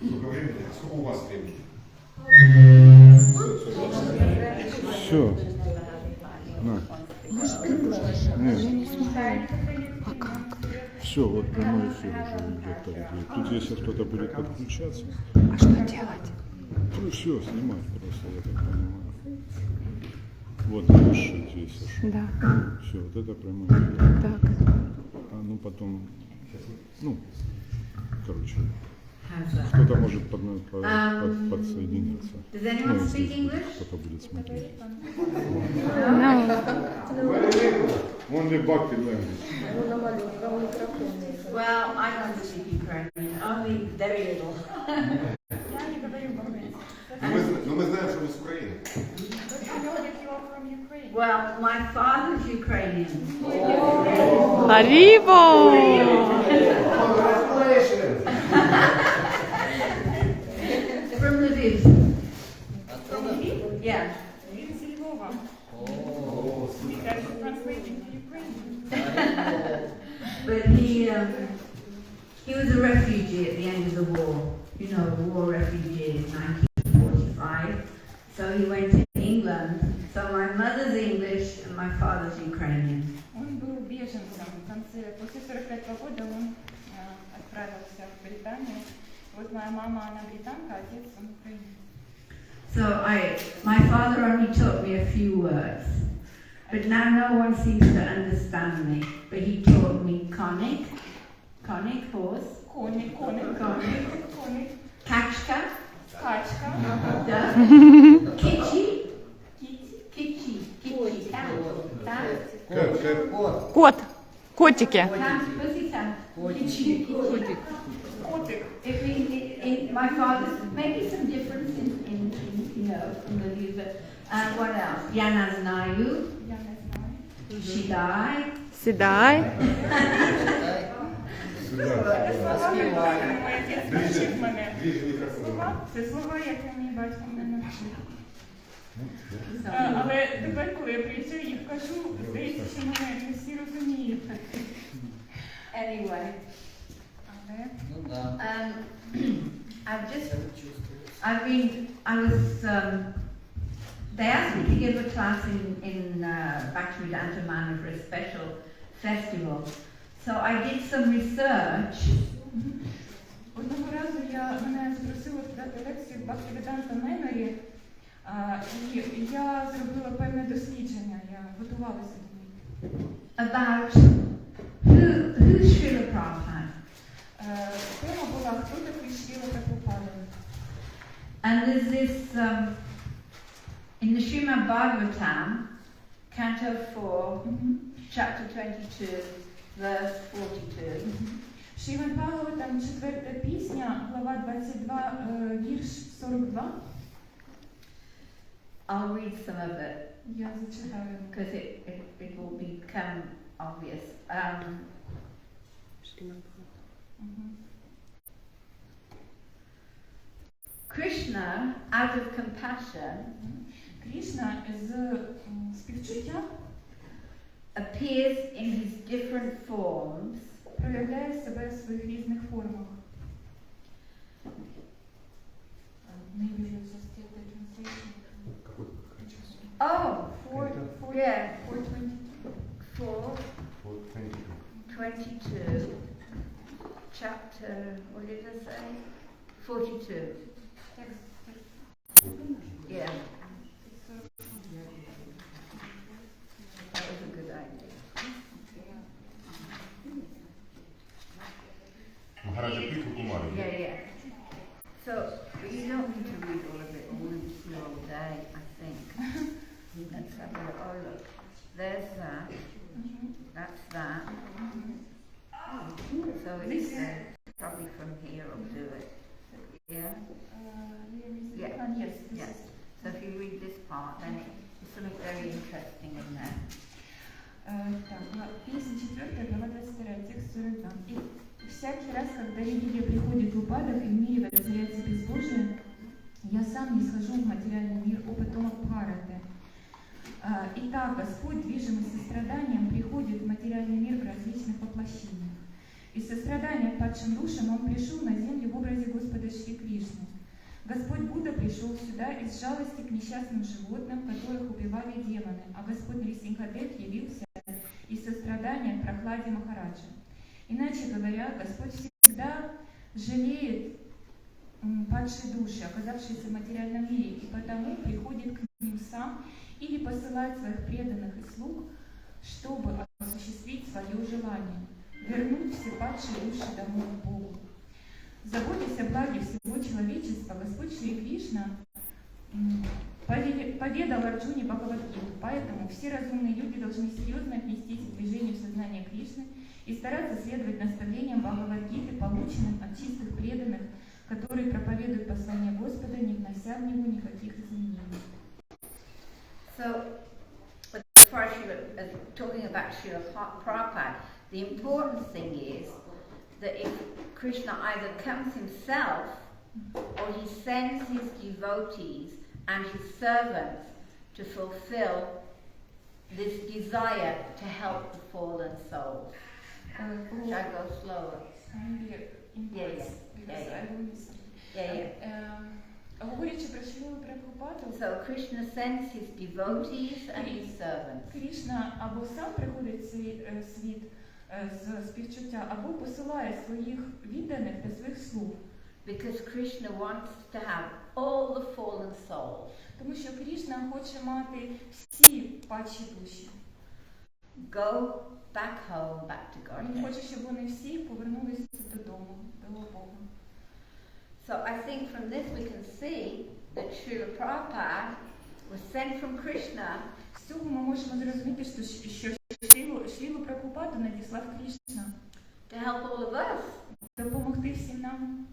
Сколько времени? Сколько у вас времени? Все. На. Нет. А как? Все, вот прямой эфир уже идет, по идее. Тут если кто-то будет подключаться. А что делать? Ну все, снимать просто, я так понимаю. Вот завершить, если что. Да. Все, вот это прямой эфир. Так. А ну потом, ну, короче, кто-то может подсоединиться. Ну, если кто-то будет смотреть. Only Bhakti language. Well, I don't speak Ukrainian, only very little. Но мы знаем, что вы с Украины. Well, my father's Ukrainian. Харибо! From Lviv. Yeah. But he was a refugee at the end of the war. You know, war refugee in 1945. So he went to England. So my mother's English and my father's Ukrainian. Он был беженцем. В конце, после 45 года он отправился в Британию. Вот моя мама, она британка, отец он украинец. So my father only taught me a few words. But now no one seems to understand me. But he taught me conic, horse, Коник, kachka, скачка, duck, kitchi, cat, Кот. Котики. pussycat. котик. It means my father's maybe some difference in you know from the view, but what else? Я не знаю. Я не знаю. Shiдай. Седай. Мой отець навчив мене. Слова. Це слова, які мій батько мене навчив. Але тепер, коли я приїжджаю, їх кажу, здається, що мене не всі розуміють. Anyway. Але they asked me to give a class in Bhaktivedanta Manor for a special festival. So I did some research. одного разу мене запросили дати лекцію в Бхактиведанта Менорі, і я зробила певне дослідження, я готувалася до них. About who's Шриле Прабхупаде. Тема була, хто такий Шриле Прабхупаде. And there's this, in the Srimad Bhagavatam, Canto 4, Chapter 22, verse 42. Шримад Бхагаватам, 4 пісня, глава 22, вірш 42. I'll read some of it Я зачитаю. because it will become obvious. Krishna, out of compassion, Кришна з співчуття appears in his different forms проявляє себе в своїх різних формах. Maybe you just get the translation. Oh, 4:22, chapter, what did I say? 42. Yeah. That was a good idea. Махараджа Питу Кумари. Yeah. So, but you don't need to read all of it all in slow day, I think. Let's have a look. Oh, look. There's that. That's that. So it's probably from here I'll do it. Yeah? Yes. So if you read this part, then there's something very interesting in there. Так, песня 4, глава 22, текст 42. И всякий раз, когда религия приходит в упадок и в мире воцаряется безбожие, я сам не схожу в материальный мир опытом Бхараты. Итак, Господь, движимый состраданием, приходит в материальный мир в различных воплощениях. Из сострадания к падшим душам Он пришел на землю в образе Господа Шри Кришны. пришел сюда из жалости к несчастным животным, которых убивали демоны, а Господь Нрисингхадев явился из сострадания к прохладе Махараджа. Иначе говоря, Господь всегда жалеет падшие души, оказавшиеся в материальном мире, и потому приходит к ним сам или посылает своих преданных и слуг, чтобы осуществить свое желание, вернуть все падшие души домой к Богу. Заботясь о благе всего человечества, Господь Шри Кришна поведал Арджуне Бхагавад-гиту, поэтому все разумные люди должны серьезно отнестись к движению сознания Кришны и стараться следовать наставлениям Бхагавад-гиты, полученным от чистых преданных, которые проповедуют послание Господа, не внося в него никаких изменений. So, as far as talking about Srila Prabhupada, the important thing is that if Krishna either comes himself or he sends his devotees and his servants to fulfill this desire to help the fallen souls. Should I go slower? Говорячи про Шрилу Прабхупаду, So Krishna sends his devotees and his servants. Кришна або сам приходить в цей світ з співчуття, або посилає своїх відданих та своїх слуг. Because Krishna wants to have all the fallen souls. Тому що Кришна хоче мати всі падші душі. Go back home, back to Він God. хоче, щоб вони всі повернулися додому, до Бога. So I think from this we can see that Srila Prabhupada was sent from Krishna З цього ми можемо зрозуміти, що Шрилу Прабхупаду надіслав Кришна to help all of us. допомогти всім нам.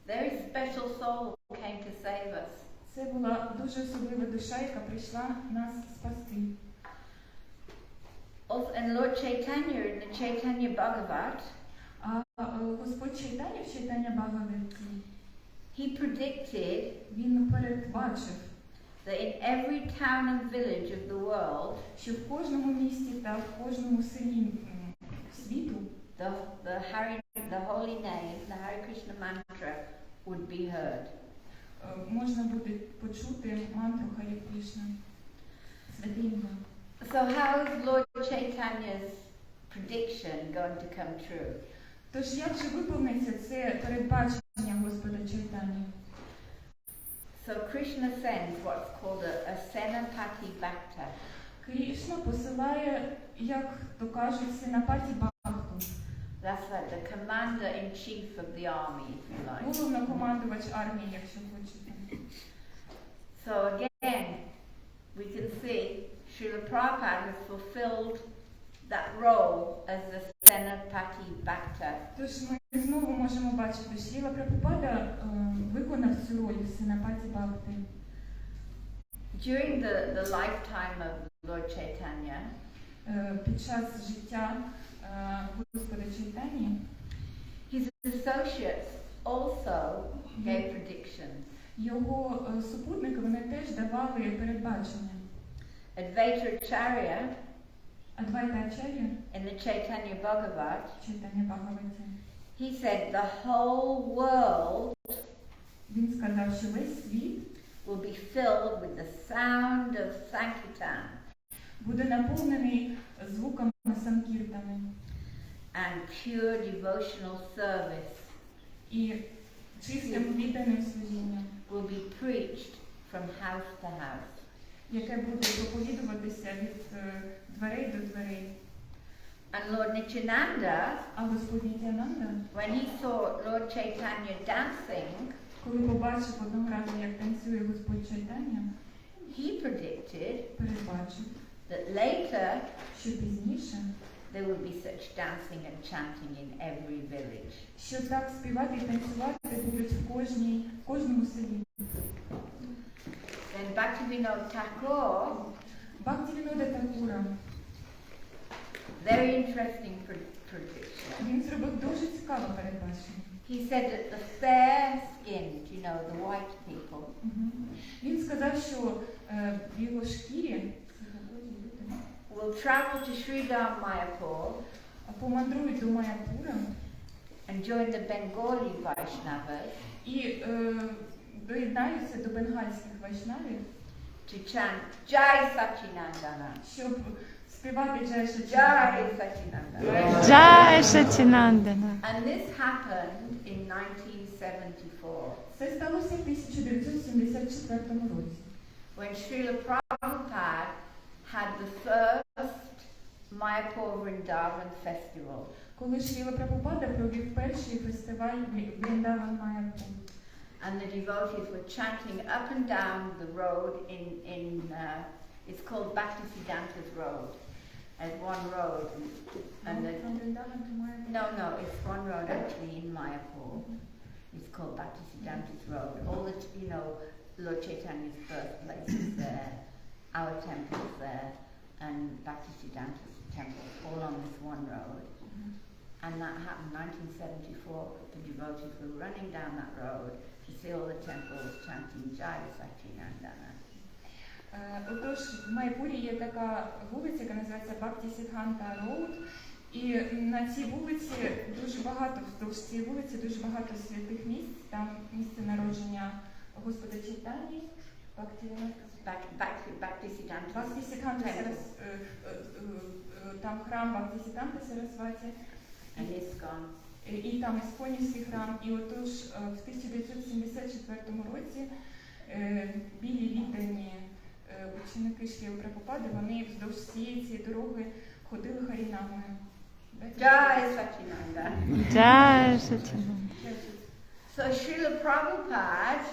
Very special soul came to save us. Це була дуже особлива душа, яка прийшла нас спасти. And Lord Chaitanya in the Chaitanya Bhagavat, А Господь Чайтаня в Чайтаня Бхагаваті, he predicted він передбачив, that in every town and village of the world, що в кожному місті та в кожному селі світу the holy name, the Hare Krishna mantra would be heard. можна буде почути мантру Харі Кришна, святе ім'я. So how is Lord Chaitanya's prediction going to come true? Тож як же виповниться це передбачення Господа Чайтані? So Krishna sends what's called a Senapati Bhakta. Кришна посилає, як то кажуть, сенапаті Бхакту, That's like the commander-in-chief of the army, if you like. головнокомандувач армії, якщо хочете. So again, we can see Srila Prabhupada has fulfilled that role as the Senapati Bhakta. Тож ми знову можемо бачити, що Шріла Прабхупада виконав цю роль сенапаті Бхакти. During the lifetime of Lord Chaitanya, Під час життя Господа Чайтані, his associates also gave predictions. його супутники, вони теж давали передбачення. Advaita Acharya Адвайта Ачар'я, in the Chaitanya Bhagavat, Чайтаня Бхагаваті, he said the whole world він сказав, що весь світ will be filled with the sound of Sankirtan буде наповнений звуками санкіртани and pure devotional service і чистим відданим служінням, will be preached from house to house. яке буде проповідуватися від дверей до дверей. And Lord Nityananda, А Господь Нітянанда, when he saw Lord Chaitanya dancing, коли побачив одного разу, як танцює Господь Чайтаня, he predicted передбачив, that later що пізніше, there would be such dancing and chanting in every village. що так співати і танцювати будуть в кожному селі. Then Bhaktivinoda Thakur, Бхактивінода Такура, very interesting prediction. він зробив дуже цікаве передбачення. He said that the fair-skinned, the white people, Він сказав, що в його шкірі will travel to Sridhar Mayapur помандрують до Майапура and join the Bengali Vaishnavas і доєднаються до бенгальських вайшнавів, to chant Jai Sachinandana. щоб співати Джай Jai Саччинандана. Sachinandana. Джай Сачинандана. And this happened in 1974 Це сталося в 1974 році, when Šrila Prabhupada had the first Mayapur Vrindavan festival. коли Шріла Прабхупада провів перший фестиваль Вріндаван Майапур. And the devotees were chanting up and down the road it's called Bhaktisiddhanta's Road, as one road. And the, From Vrindavan to Mayapur. no, it's one road actually in Mayapur. It's called Bhaktisiddhanta's Road. All the, Lord Chaitanya's birthplace is there, our temple is there, and Bhaktisiddhanta's temple, all on this one road. And that happened in 1974. The devotees were running down that road to see all the temples chanting Jai Sachinandana. Отож, в Майпурі є така вулиця, яка називається Бхактисиддханта Роуд. І на цій вулиці дуже багато, вздовж цієї вулиці дуже багато святих місць. Там місце народження Господа Чайтанії, Bhaktisiddhanta. Бхактисиддханта там храм Бхактисиддханта Сарасваті, And ISKCON. і там Ісконівський храм. І отож в 1974 році білі віддані ученики Шріли Прабхупади, вони вздовж всієї цієї дороги ходили харінамою. Jai Sachinandana. Джай Сачинандана. So Srila Prabhupada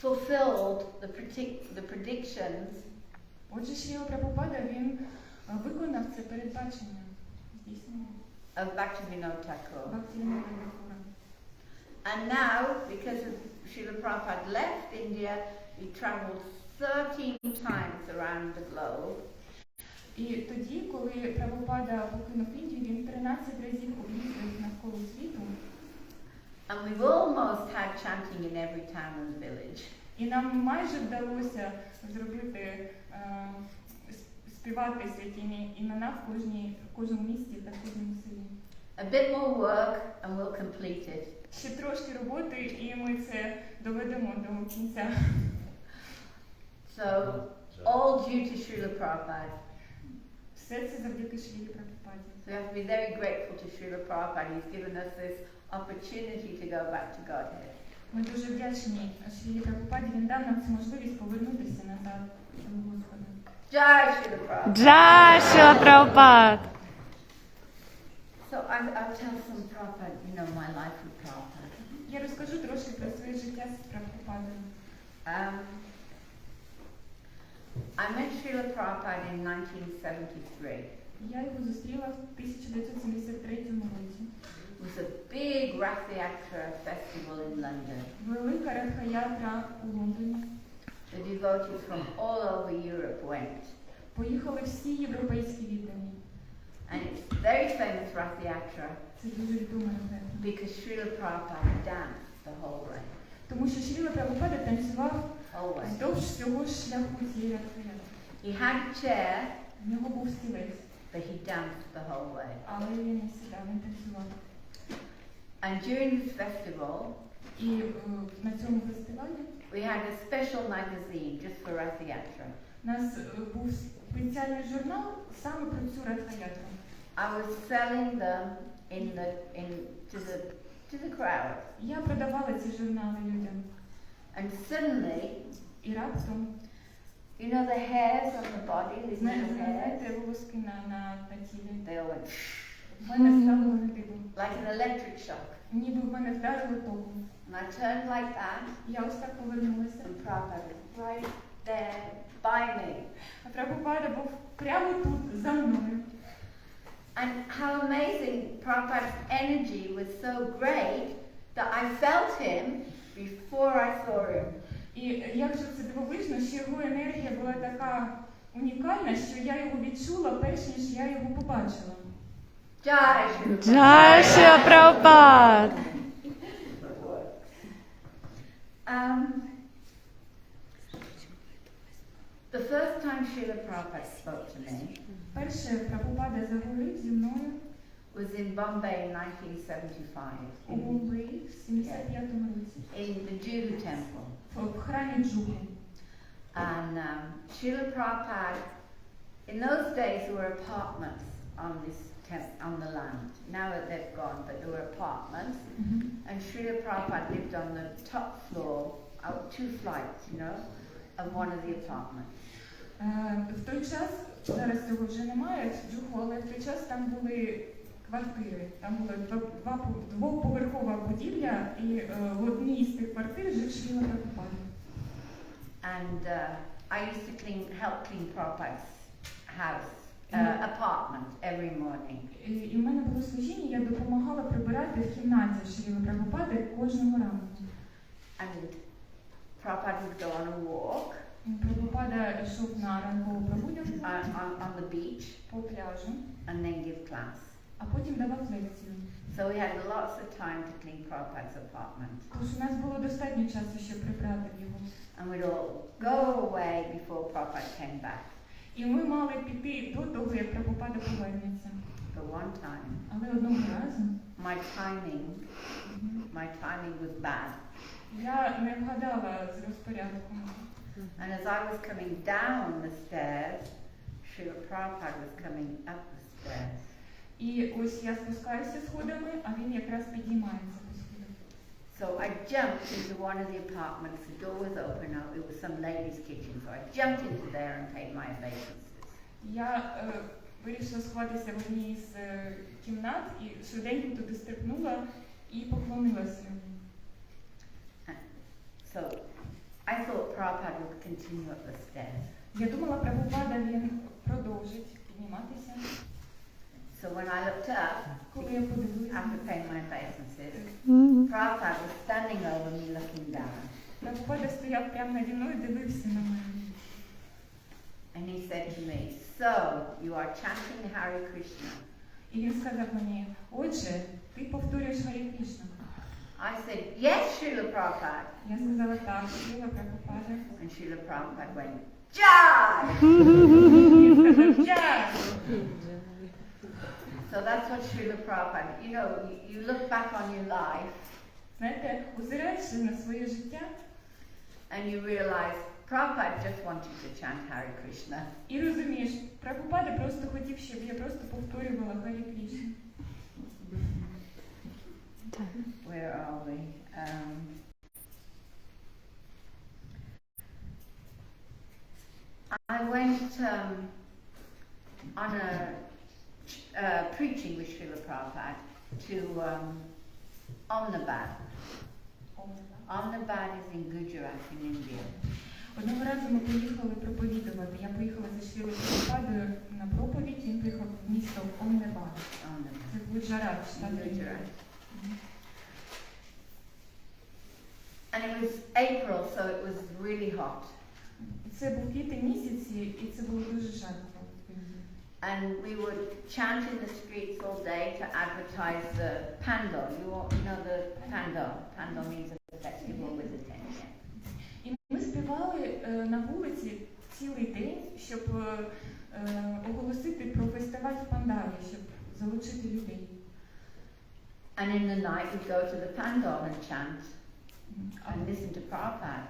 fulfilled the predictions Отже, Шріла Прабхупада, він виконав це передбачення, здійснення of Bhaktivinoda Thakur. Бхактивінода Тхакура. And now, because of Srila Prabhupada left India, he traveled 13 times around the globe. І тоді, коли Прабхупада покинув Індію, він 13 разів об'їздив навколо світу. And we've almost had chanting in every town and village. І нам майже вдалося зробити, співати святі імена в кожному місті та в кожному селі. A bit more work and we'll complete it. Ще трошки роботи, і ми це доведемо до кінця. So, all due to Srila Prabhupada. Все це завдяки Шрілі Прабхупаді. So we have to be very grateful to Srila Prabhupada. He's given us this opportunity to go back to Godhead. Ми дуже вдячні Шрілі Прабхупаді, він дав нам цю можливість повернутися назад до Господа. Jai Srila Prabhupada. Джай Шрила Прабхупад. So I'll tell some Prabhupada, my life with Prabhupada. Я розкажу трошки про своє життя з Прабхупадою. I met Srila Prabhupada in 1973. Я його зустріла в 1973 році. It was a big Rathayatra festival in London. Велика Радха-ятра у Лондоні. The devotees from all over Europe went. Поїхали всі європейські віддані. And it's very famous Rathayatra Це дуже відома Радха. because Srila Prabhupada danced the whole way. Тому що Шріла Прабхупада танцював Whole way. вздовж всього шляху цієї Радха-ятри. He had a chair, В нього був стілець, but he danced the whole way. але він не сідав, він танцював. And during this festival, І на цьому фестивалі we had a special magazine just for Rathayatra. у нас був спеціальний журнал саме про цю Радха-ятру. I was selling them to the crowd. Я продавала ці журнали людям. And suddenly, І раптом, the hairs on the body, these little hairs, знаєте, волоски на тілі. they all went В мене стало негативно. like an electric shock. Ніби в мене вдарило током. And I turned like that, Я ось так повернулася. and Prabhupada was right there by me. А Прабхупада був прямо тут, за мною. And how amazing Prabhupada's energy was so great that I felt him before I saw him. І як же це дивовижно, що його енергія була така унікальна, що я його відчула, перш ніж я його побачила. Jai Shri Джай Шрила Прабхупад. The first time Srila Prabhupada spoke to me Перше Прабхупада заговорив зі мною was in Bombay in 1975. у Бомбеї в 75-му році. in the Juhu temple. в храмі Джуху. And Шриле Prabhupada, in those days there were apartments on this on the land. Now they've gone, but there were apartments. And Шриле Prabhupada lived on the top floor, out 2 flights, you know, of one of the apartments. В той час, зараз цього вже немає, Джуху, але в той час там були квартири. Там була двоповерхова будівля, і в одній з тих квартир жив Шрила Прабхупада. And I used to help clean Prabhupada's house, apartment every morning. І в мене було служіння, я допомагала прибирати в кімнаті Шрили Прабхупади кожного ранку. And Prabhupada would go on a walk Прабхупада йшов на ранкову прогулянку on the beach по пляжу, and then give class. а потім давав лекцію. So we had lots of time to clean Prabhupada's apartment. Тож у нас було достатньо часу, щоб прибрати в його. And we'd all go away before Prabhupada came back. І ми мали піти до того, як Прабхупада повернеться. But one time, Але одного разу my timing was bad. я не вгадала з розпорядком. And as I was coming down the stairs, Шрила Prabhupada was coming up the stairs. І ось я спускаюся сходами, а він якраз підіймається по сходах. So I jumped into one of the apartments. The door was open. It was some lady's kitchen. So I jumped into there and paid my obeisances. Я вирішила сховатися в одній з кімнат і швиденько туди стрибнула і поклонилася йому. So I thought Prabhupada would continue up the stairs. Я думала, Прабхупада він продовжить підніматися. So when I looked up, Коли я подивилася, after paying my obeisances, Prabhupada was standing over me looking down. Прабхупада стояв прямо наді мною і дивився на мене. And he said to me, so you are chanting Hare Krishna. І він сказав мені, отже, ти повторюєш Харі Кришна. I said, yes, Srila Prabhupada. Я сказала, так, Шрила Прабхупада. And Srila Prabhupada went, Jai! Він сказав, «Джай!» So that's what Srila Prabhupada, you know, you look back on your life Знаєте, озираєшся на своє життя and you realize Prabhupada just wanted to chant Hare Krishna. і розумієш, Прабхупада просто хотів, щоб я просто повторювала Харі Кришна. Where are we? I went on a preaching with Srila Prabhupada to Ahmedabad. Ahmedabad is in Gujarat in India. Одного разу ми поїхали проповідувати. Я поїхала зі Шрилою Прабхупадою на проповідь, він приїхав в місто Ahmedabad. Це Гуджарат, штат Індія. And it was April, so it was really hot. Це був квітень місяці, і це було дуже жарко. And we would chant in the streets all day to advertise the pandal. You know the pandal. Pandal means a festival with a tent. І ми співали на вулиці цілий день, щоб оголосити про фестиваль в Пандалі, щоб залучити людей. And in the night we'd go to the pandal and chant and listen to Prabhupada.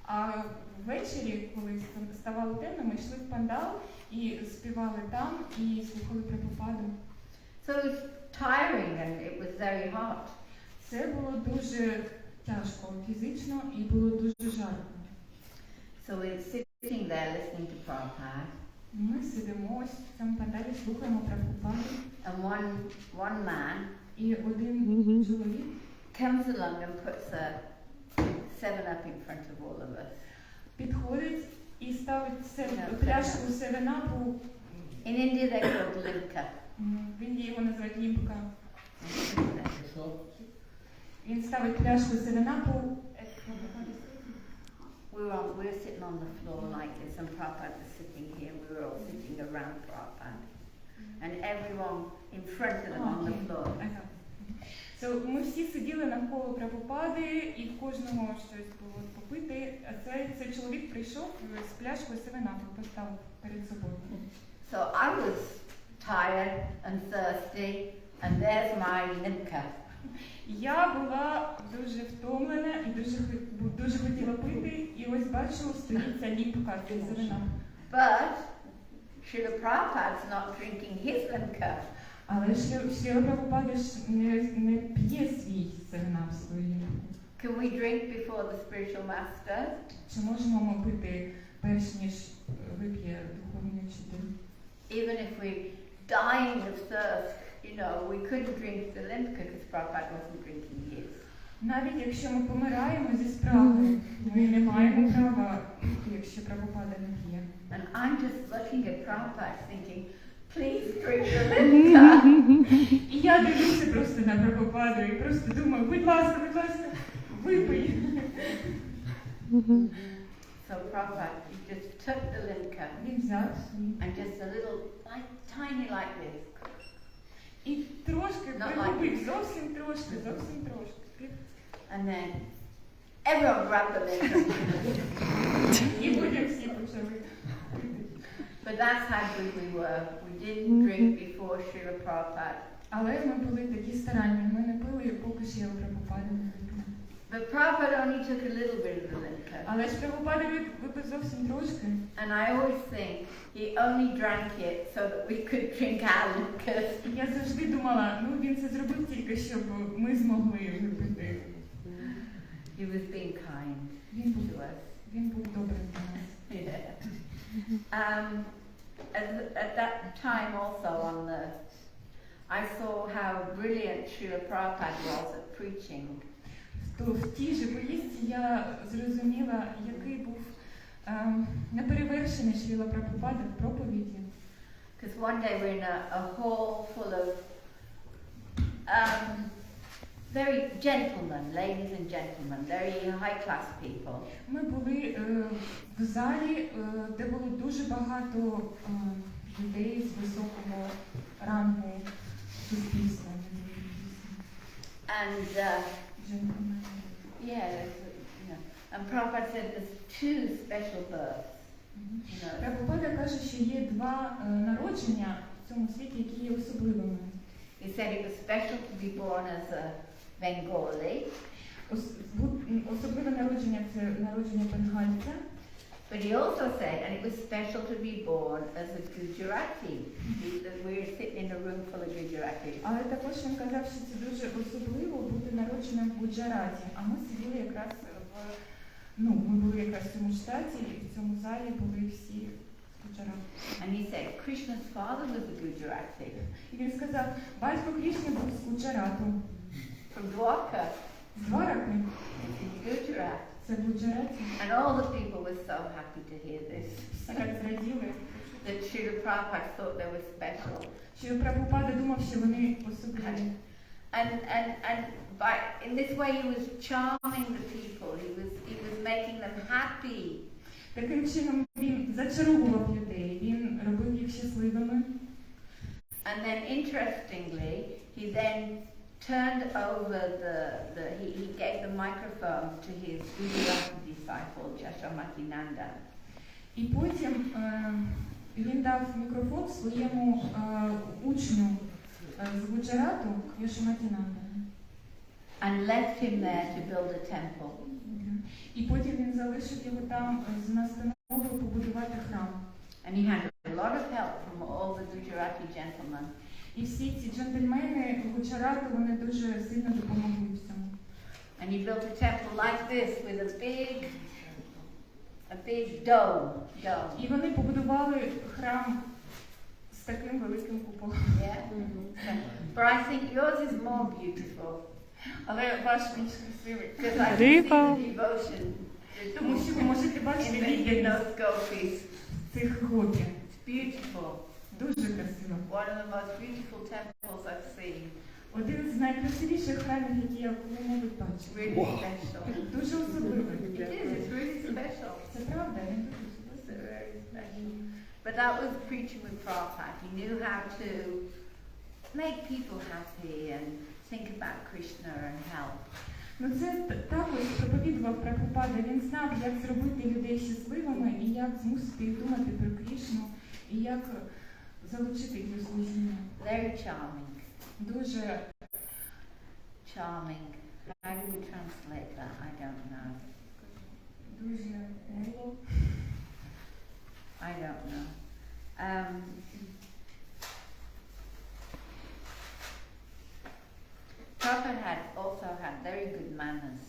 А ввечері, коли ставало темно, ми йшли в Пандал і співали там, і слухали Прабхупаду. So it was tiring and it was very hot. Це було дуже тяжко фізично і було дуже жарко. So we were sitting there listening to Prabhupada. Ми сидимо ось в цьому Пандалі, слухаємо Прабхупаду. And one man І один чоловік comes along and puts a 7-Up in front of all of us. підходить і ставить пляшку 7-Up. In India they're called limca. В Індії його називають лімка. Він ставить пляшку 7-Up. We were sitting on the floor like this, and Prabhupada was sitting here. We were all sitting around Prabhupada, and everyone in front of them on the floor. So, ми всі сиділи навколо Прабхупади, і в кожного щось було попити. А цей чоловік прийшов з пляшкою 7-Up, поставив перед собою. So I was tired and thirsty, and there's my limca. Я була дуже втомлена, і дуже хотіла пити, і ось бачу, стоїть ця ліпка з вина. But Шриле Prabhupada's not drinking his limca. Але Шрила Прабхупада ж не п'є свій сигнал свою ліпку. Can we drink before the spiritual master? Чи можемо ми пити перш ніж вип'є духовний вчитель? Even if we're dying of thirst, you know, we couldn't drink the limca because Prabhupada wasn't drinking his. Навіть якщо ми помираємо зі спраги, ми не маємо права пити, якщо Прабхупада не п'є. And I'm just looking at Prabhupada thinking, please drink the limca. І я дивлюся просто на Прабхупаду і просто думаю, будь ласка, випий. So Prabhupada just took the limca Він взяв and just a little, like tiny like this. і трошки пригубив, зовсім трошки. And then everyone grabbed the limca. І потім всі почали. But that's how good we were. We didn't drink before Srila Prabhupada. Але ми були такі старанні, ми не пили, поки ще Прабхупада не випив. But Prabhupada only took a little bit of the limca. Але ж Прабхупада випив зовсім трошки. And I always think he only drank it so that we could drink our limcas. Я завжди думала, ну він це зробив тільки, щоб ми змогли випити. He was being kind Він був, to us. він був добрим для нас. Yeah. At that time also I saw how brilliant Srila Prabhupada was at preaching. То в тій же поїздці я зрозуміла, який був неперевершений Шріла Прабхупада в проповіді. Because one day we're in a hall full of very gentlemen, ladies and gentlemen, very high-class people. Ми були в залі, де було дуже багато людей з високого рангу суспільства. And and Prabhupada said there's two special births. Прабхупада каже, що є два народження в цьому світі, які є особливими. He said it was special to be born as a Bengali. Особливе народження – це народження бенгальця. But he also said, and it was special to be born as a Gujarati. We were sitting in a room full of Gujarati. Але також він казав, що це дуже особливо бути народженим в Гуджараті. А ми сиділи якраз ми були якраз в цьому штаті, і в цьому залі були всі Гуджарати. And he said Krishna's father was a Gujarati. І він сказав, батько Крішни був з Гуджарату. From Dwarka. З Двараки. Gujarat. Це в Гуджараті. And all the people were so happy to hear this. Всі так зраділи. That Srila Prabhupada thought they were special. Що Прабхупада думав, що вони особливі. And in this way he was charming the people. He was making them happy. Таким чином він зачаровував людей, він робив їх щасливими. And then interestingly, he then turned over he gave the microphone to his Gujarati disciple, Jashamati Nanda. І потім він дав мікрофон своєму учню з Гуджарату, Яшаматі Нанда. And left him there to build a temple. І потім він залишив його там з настановою побудувати храм. And he had a lot of help from all the Gujarati gentlemen. І всі ці джентльмени Гуджарату, вони дуже сильно допомогли в цьому. And he built a temple like this with a big dome. І вони побудували храм з таким великим куполом. Yeah. But I think yours is more beautiful. Але ваш більш красивий. Because I can see the devotion. Тому що ви можете бачити відданість цих хлопців. It's beautiful. Дуже красиво. One of the most beautiful temples I've seen. Один з найкрасивіших храмів, які я коли-небудь бачила. Really special. Дуже особливий. It is. It's really special. Це правда, він дуже It's особливий. very special. But that was preaching with Prabhupada. He knew how to make people happy and think about Krishna and help. Ну це також проповідував Прабхупада. Він знав, як зробити людей щасливими і як змусити їх думати про Кришну, і як залучити їх до служіння. Very charming. Дуже charming. How do we translate that? I don't know. дуже мило. I don't know. Prabhupada also had very good manners.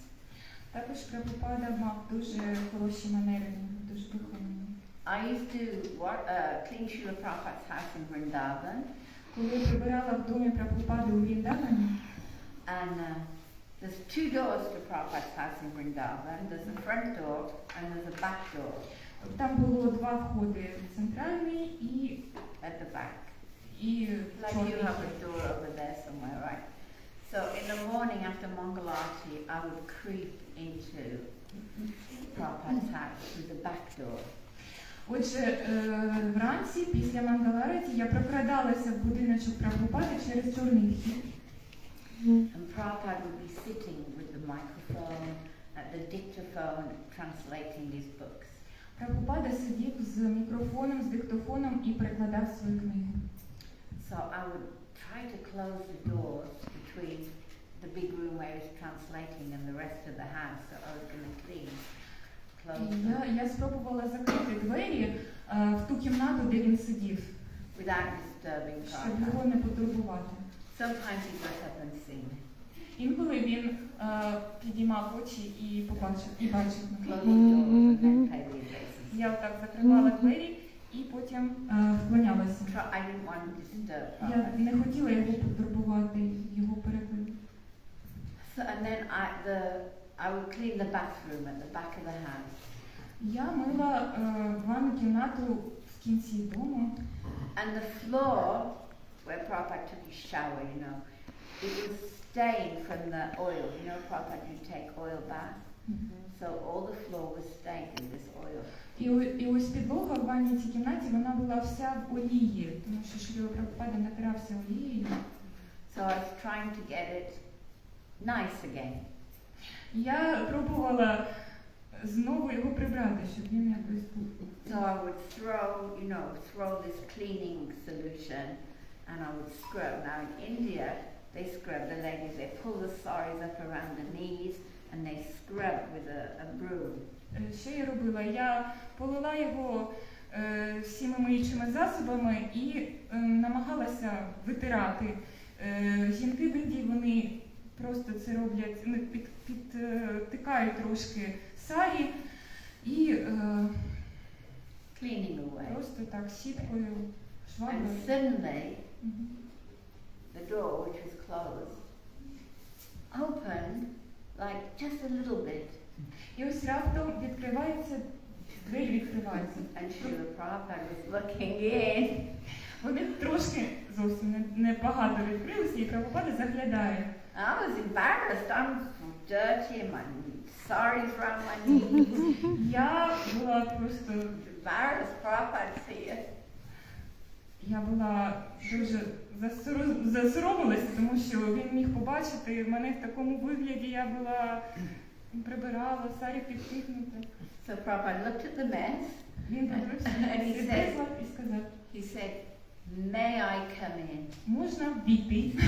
Також Прабхупада мав дуже хороші манери, дуже вихований. I used to clean Шриле Prabhupada's house in Vrindavan, Коли я прибирала в домі Прабхупади у Вріндавані, and there's two doors to Prabhupada's house in Vrindavan. There's the front door and there's a back door там було два входи, центральний і at the back. Like чорний you have a вхід. door over there somewhere, right? So in the morning after Mangalarti, I would creep into Prabhupada's house through the back door. Отже, вранці, після Мангалараті, я прокрадалася в будиночок Прабхупади через чорний вхід. And Prabhupada would be sitting with the microphone at the dictaphone translating these books. Прабхупада сидів з мікрофоном, з диктофоном і перекладав свою книгу. So I would try to close the doors between the big room where he's translating and the rest of the house. So I was going to close them Я спробувала закрити двері в ту кімнату, де він сидів, without disturbing щоб його Prabhupada. не потурбувати. Sometimes he got up and seen me. Інколи він підіймав очі і бачив мене. Close the doors and then pay the obeisances. Я отак закривала двері і потім вклонялася. I didn't want to disturb Я Prabhupada. не хотіла його потурбувати, його перекладу. So, and then I would clean the bathroom at the back of the house. Я мила ванну кімнату в кінці дому. And the floor where Prabhupada took his shower, it was stained from the oil. Prabhupada would take oil bath. So all the floor was stained with this oil. І ось підлога в ванній цій кімнаті, вона була вся в олії, тому що Шрила Прабхупада натирався олією. So I was trying to get it nice again. Я пробувала знову його прибрати, щоб він якось був. So I would throw this cleaning solution and I would scrub. Now in India, they scrub the ladies, they pull the saris up around the knees and they scrub with a broom. Що я робила? Я полила його всіми миючими засобами і намагалася витирати. Жінки в Індії, вони просто це роблять, підтикають трошки сарі і Cleaning away. просто так щіткою, шваброю. And suddenly, the door, which was closed, opened like just a little bit. І ось раптом відкривається, двері відкриваються. And Srila Prabhupada was looking in. Вони трошки зовсім небагато відкрилися, і Прабхупада заглядає. I was embarrassed. I'm dirty. My saris around my knees. Я була просто, Embarrassed. Prabhupada's here. я була дуже засоромилася, тому що він міг побачити мене в такому вигляді. Я була, прибирала, сарі підтикнута. So Prabhupada looked at the mess. Він подивився And he на said, і сказав, he said, may I come in? можна ввійти?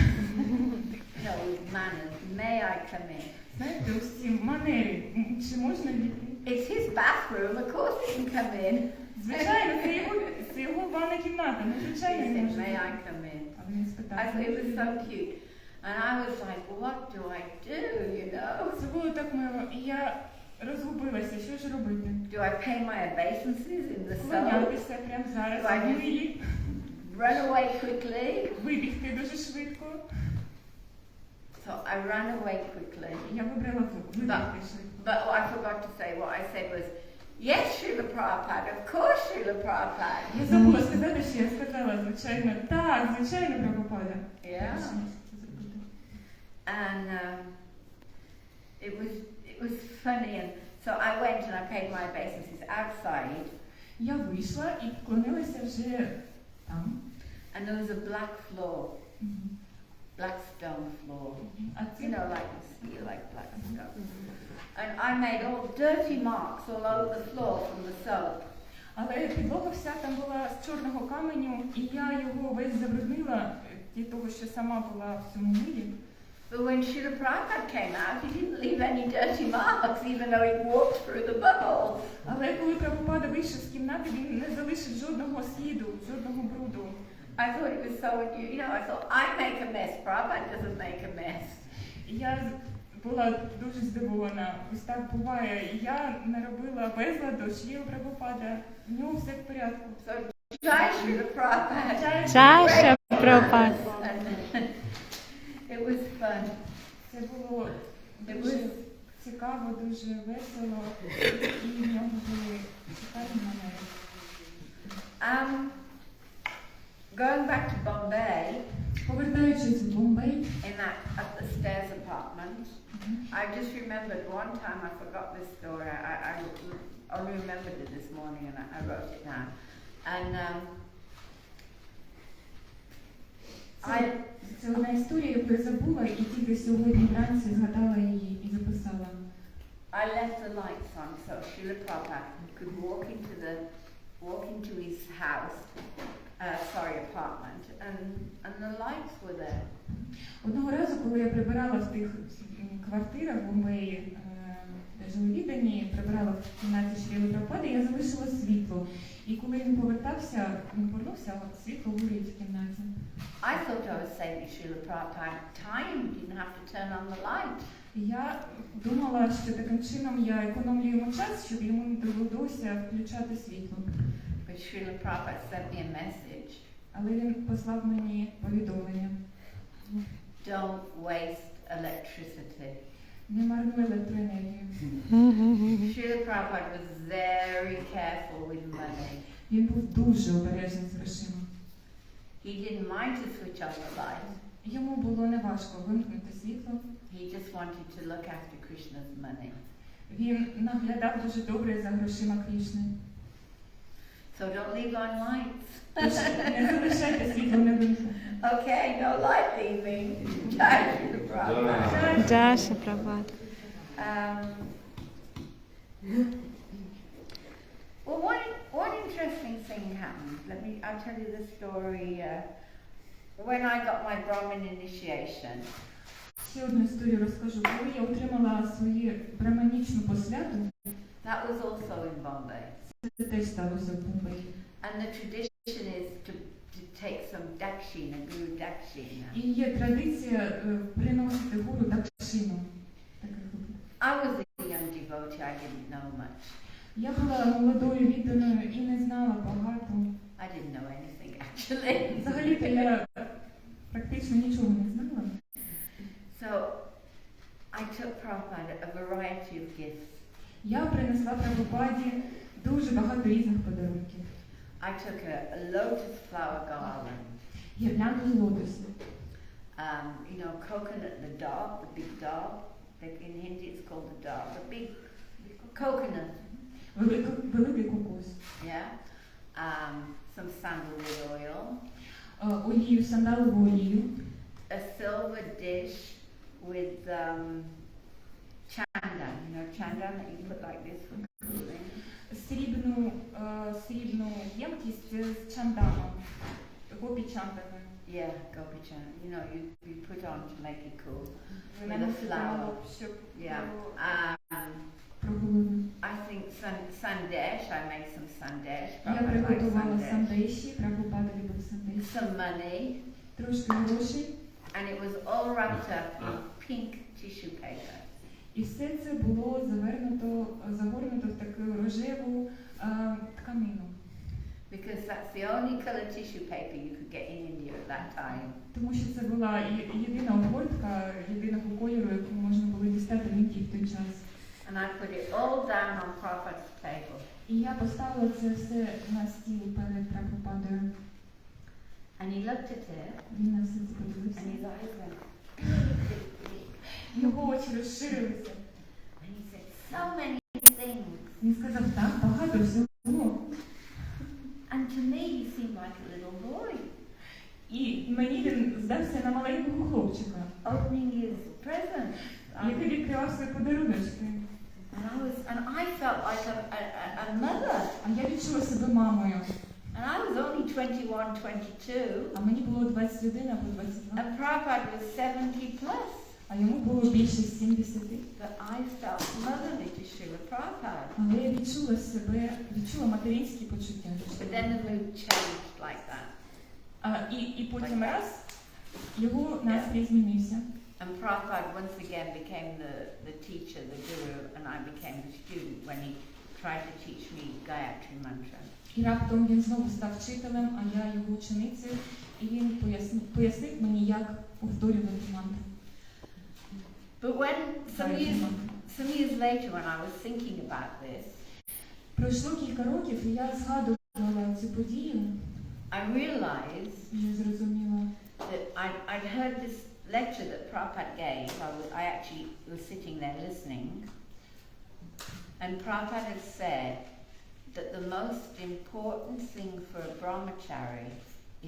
No, with manners. May I come in? Знаєте, ось ці манери, чи можна ввійти? It's his bathroom. Of course he can come in. Звичайно, це його ванна кімната, ну He звичайно said, він may може. I come in? А він спитав. It was so cute. And I was like, what do I do, Це було так мило, і я розгубилася, що ж робити? Do I pay my obeisances in the soul? Вклонятися прямо зараз, Right. в милі, Run away quickly? вибігти дуже швидко. So I ran away quickly. Я вибрала вибігти швидко. But I forgot to say, what I said was, yes, Srila Prabhupada, of course Srila Prabhupada. Я забула сказати, що я сказала, звичайно, так, звичайно, Прабхупада. Yeah. And it was funny, and so I went and I paid my obeisances outside, Я вийшла і вклонилася вже там. and there was a black floor, black stone floor, А це like you see, like black stone. And I made all dirty marks all over the floor from the soap. Але підлога вся там була з чорного каменю, і я його весь забруднила від того, що сама була в цьому милі. But when Srila Prabhupada came out, he didn't leave any dirty marks, even though he walked through the bubbles. Але коли Прабхупада вийшов з кімнати, він не залишив жодного сліду, жодного бруду. I thought it was so, I thought, I make a mess, Prabhupada doesn't make a mess. Я була дуже здивована. Ось так буває. Я наробила безладу, Шрила Прабхупада. В нього все в порядку. So, Jai Srila Prabhupada. Джай Шрила Прабхупада. It was fun. Це було дуже цікаво, дуже весело. І в нього були цікаві манери. Going back to Bombay, Повертаючись в Бомбей, in that up-the-stairs apartment, I just remembered one time, I forgot this story, I only remembered it this morning and I wrote it down. And це одна історія, яку я забула, і тільки сьогодні вранці згадала її і записала. I left the lights on so Srila Prabhupada could walk into his house, apartment, and the lights were there. Одного разу, коли я прибирала в тих квартирах в Бомбеї, де жили віддані, прибирала в кімнаті Шрили Прабхупади, я залишила світло. І коли він повернувся, світло горить в кімнаті. I thought I was saving Srila Prabhupada time, didn't have to turn on the light. Я думала, що таким чином я економлю йому час, щоб йому не довелося включати світло. But Srila Prabhupada sent me a message. Але він послав мені повідомлення. Don't waste electricity. Не марнуй електроенергію. Srila Prabhupada was very careful with money. Він був дуже обережний з грошима. He didn't mind to switch on the light. Йому було неважко вимкнути світло. He just wanted to look after Krishna's money. Він наглядав дуже добре за грошима Крішни. So don't leave on lights. Не залишайте світло невимкнутим. Okay, no light leaving. Jai Srila Prabhupada. Джай Шрила Прабхупада. Well, one interesting thing happened. I'll tell you the story. When I got my Brahmin initiation, Ще одну історію розкажу. Коли я отримала свою браманічну посвяту, that was also in Bombay. це теж сталося в Бомбеї. And the tradition is to take some dakshina, guru dakshina. І є традиція приносити гуру дакшину. I was a young devotee, I didn't know much. Я була молодою відданою і не знала багато. I didn't know anything actually. Взагалі-то я практично нічого не знала. So I took Prabhupada a variety of gifts. Я принесла Прабхупаді дуже багато різних подарунків. I took a lotus flower garland. Гірлянду з лотосу. Coconut, the dog, the big dog. In Hindi it's called the dog, the big coconut. Великий кокос. Yeah. Some sandalwood oil. Олію, сандалову олію. A silver dish with chandan. Chandan that you put like this for cooling. Срібну ємкість з чанданом. Гопі чанданою. Yeah, gopi chandan. You put on to make it cool. With a flower. Yeah. I think sandesh. I made some sandesh. Я приготувала сандеші. Прабхупада любив сандеші. Some money. Трошки грошей. And it was all wrapped up in pink tissue paper. І все це було загорнуто в таку рожеву тканину. Because that's the only color tissue paper you could get in India at that time. Тому що це була єдина обгортка, єдиного кольору, яку можна було дістати в Індії в той час. And I put it all down on Prabhupada's table. І я поставила це все на стіл перед Прабхупадою. And he looked at it. Він на все це подивився. And his eyes went. Його очі розширилися. And he said, so many things. Він сказав, так, багато всього. And to me he seemed like a little boy. І мені він здався на маленького хлопчика. Opening his presents. Який відкривав свої подаруночки. And I felt like a mother. А я відчула себе мамою. And I was only 21, 22. А мені було 21 або 22. And Prabhupada was 70 plus. А а йому було більше 70. But I felt motherly to Srila Prabhupada. Але я відчула материнські почуття. But then the mood changed like that. І потім раз його настрій змінився. And Prabhupada once again became the teacher, the guru, and I became the student when he tried to teach me Gayatri mantra. І раптом він знову став вчителем, а я його ученицею, і він пояснив мені, як повторювати мантру. But when some years later, when I was thinking about this, Пройшло кілька років, і я згадувала цю подію. I realized Я зрозуміла, that I'd heard this lecture that Prabhupada gave. I actually was sitting there listening, and Prabhupada had said that the most important thing for a brahmachari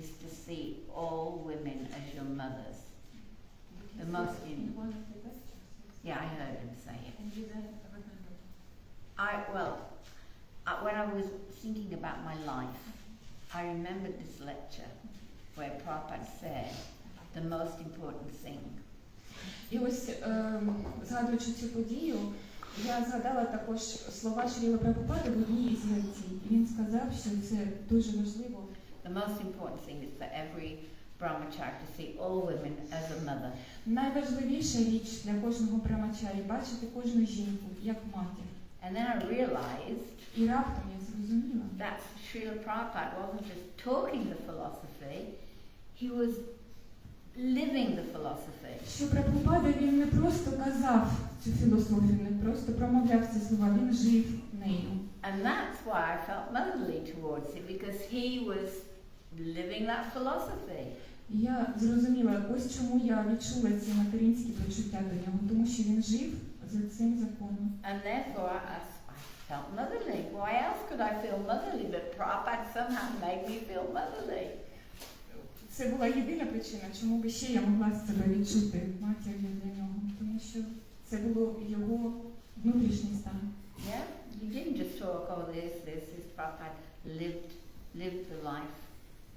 is to see all women as your mothers. The most yeah, I heard him say it. When I was thinking about my life, I remembered this lecture where Prabhupada said the most important thing. І ось, згадуючи цю подію, я згадала також слова Шріле Прабхупади в одній із лекцій. Він сказав, що це дуже важливо. The most important thing is for every brahmachari to see all women as a mother. Найважливіша річ для кожного брамачарі – бачити кожну жінку як матір. And then I realized І раптом я зрозуміла, that Srila Prabhupada wasn't just talking the philosophy, he was living the philosophy. що Прабхупада, він не просто казав цю філософію, не просто промовляв ці слова, він жив нею. And that's why I felt motherly towards him, because he was living that philosophy. І я зрозуміла, ось чому я відчула ці материнські почуття до нього, тому що він жив за цим законом. And therefore I felt motherly. Why else could I feel motherly? But Prabhupada somehow made me feel motherly. Це була єдина причина, чому би ще я могла себе відчути матір'ю для нього, тому що це було його внутрішній стан. Yeah? You didn't just talk, oh, this. Prabhupada lived the life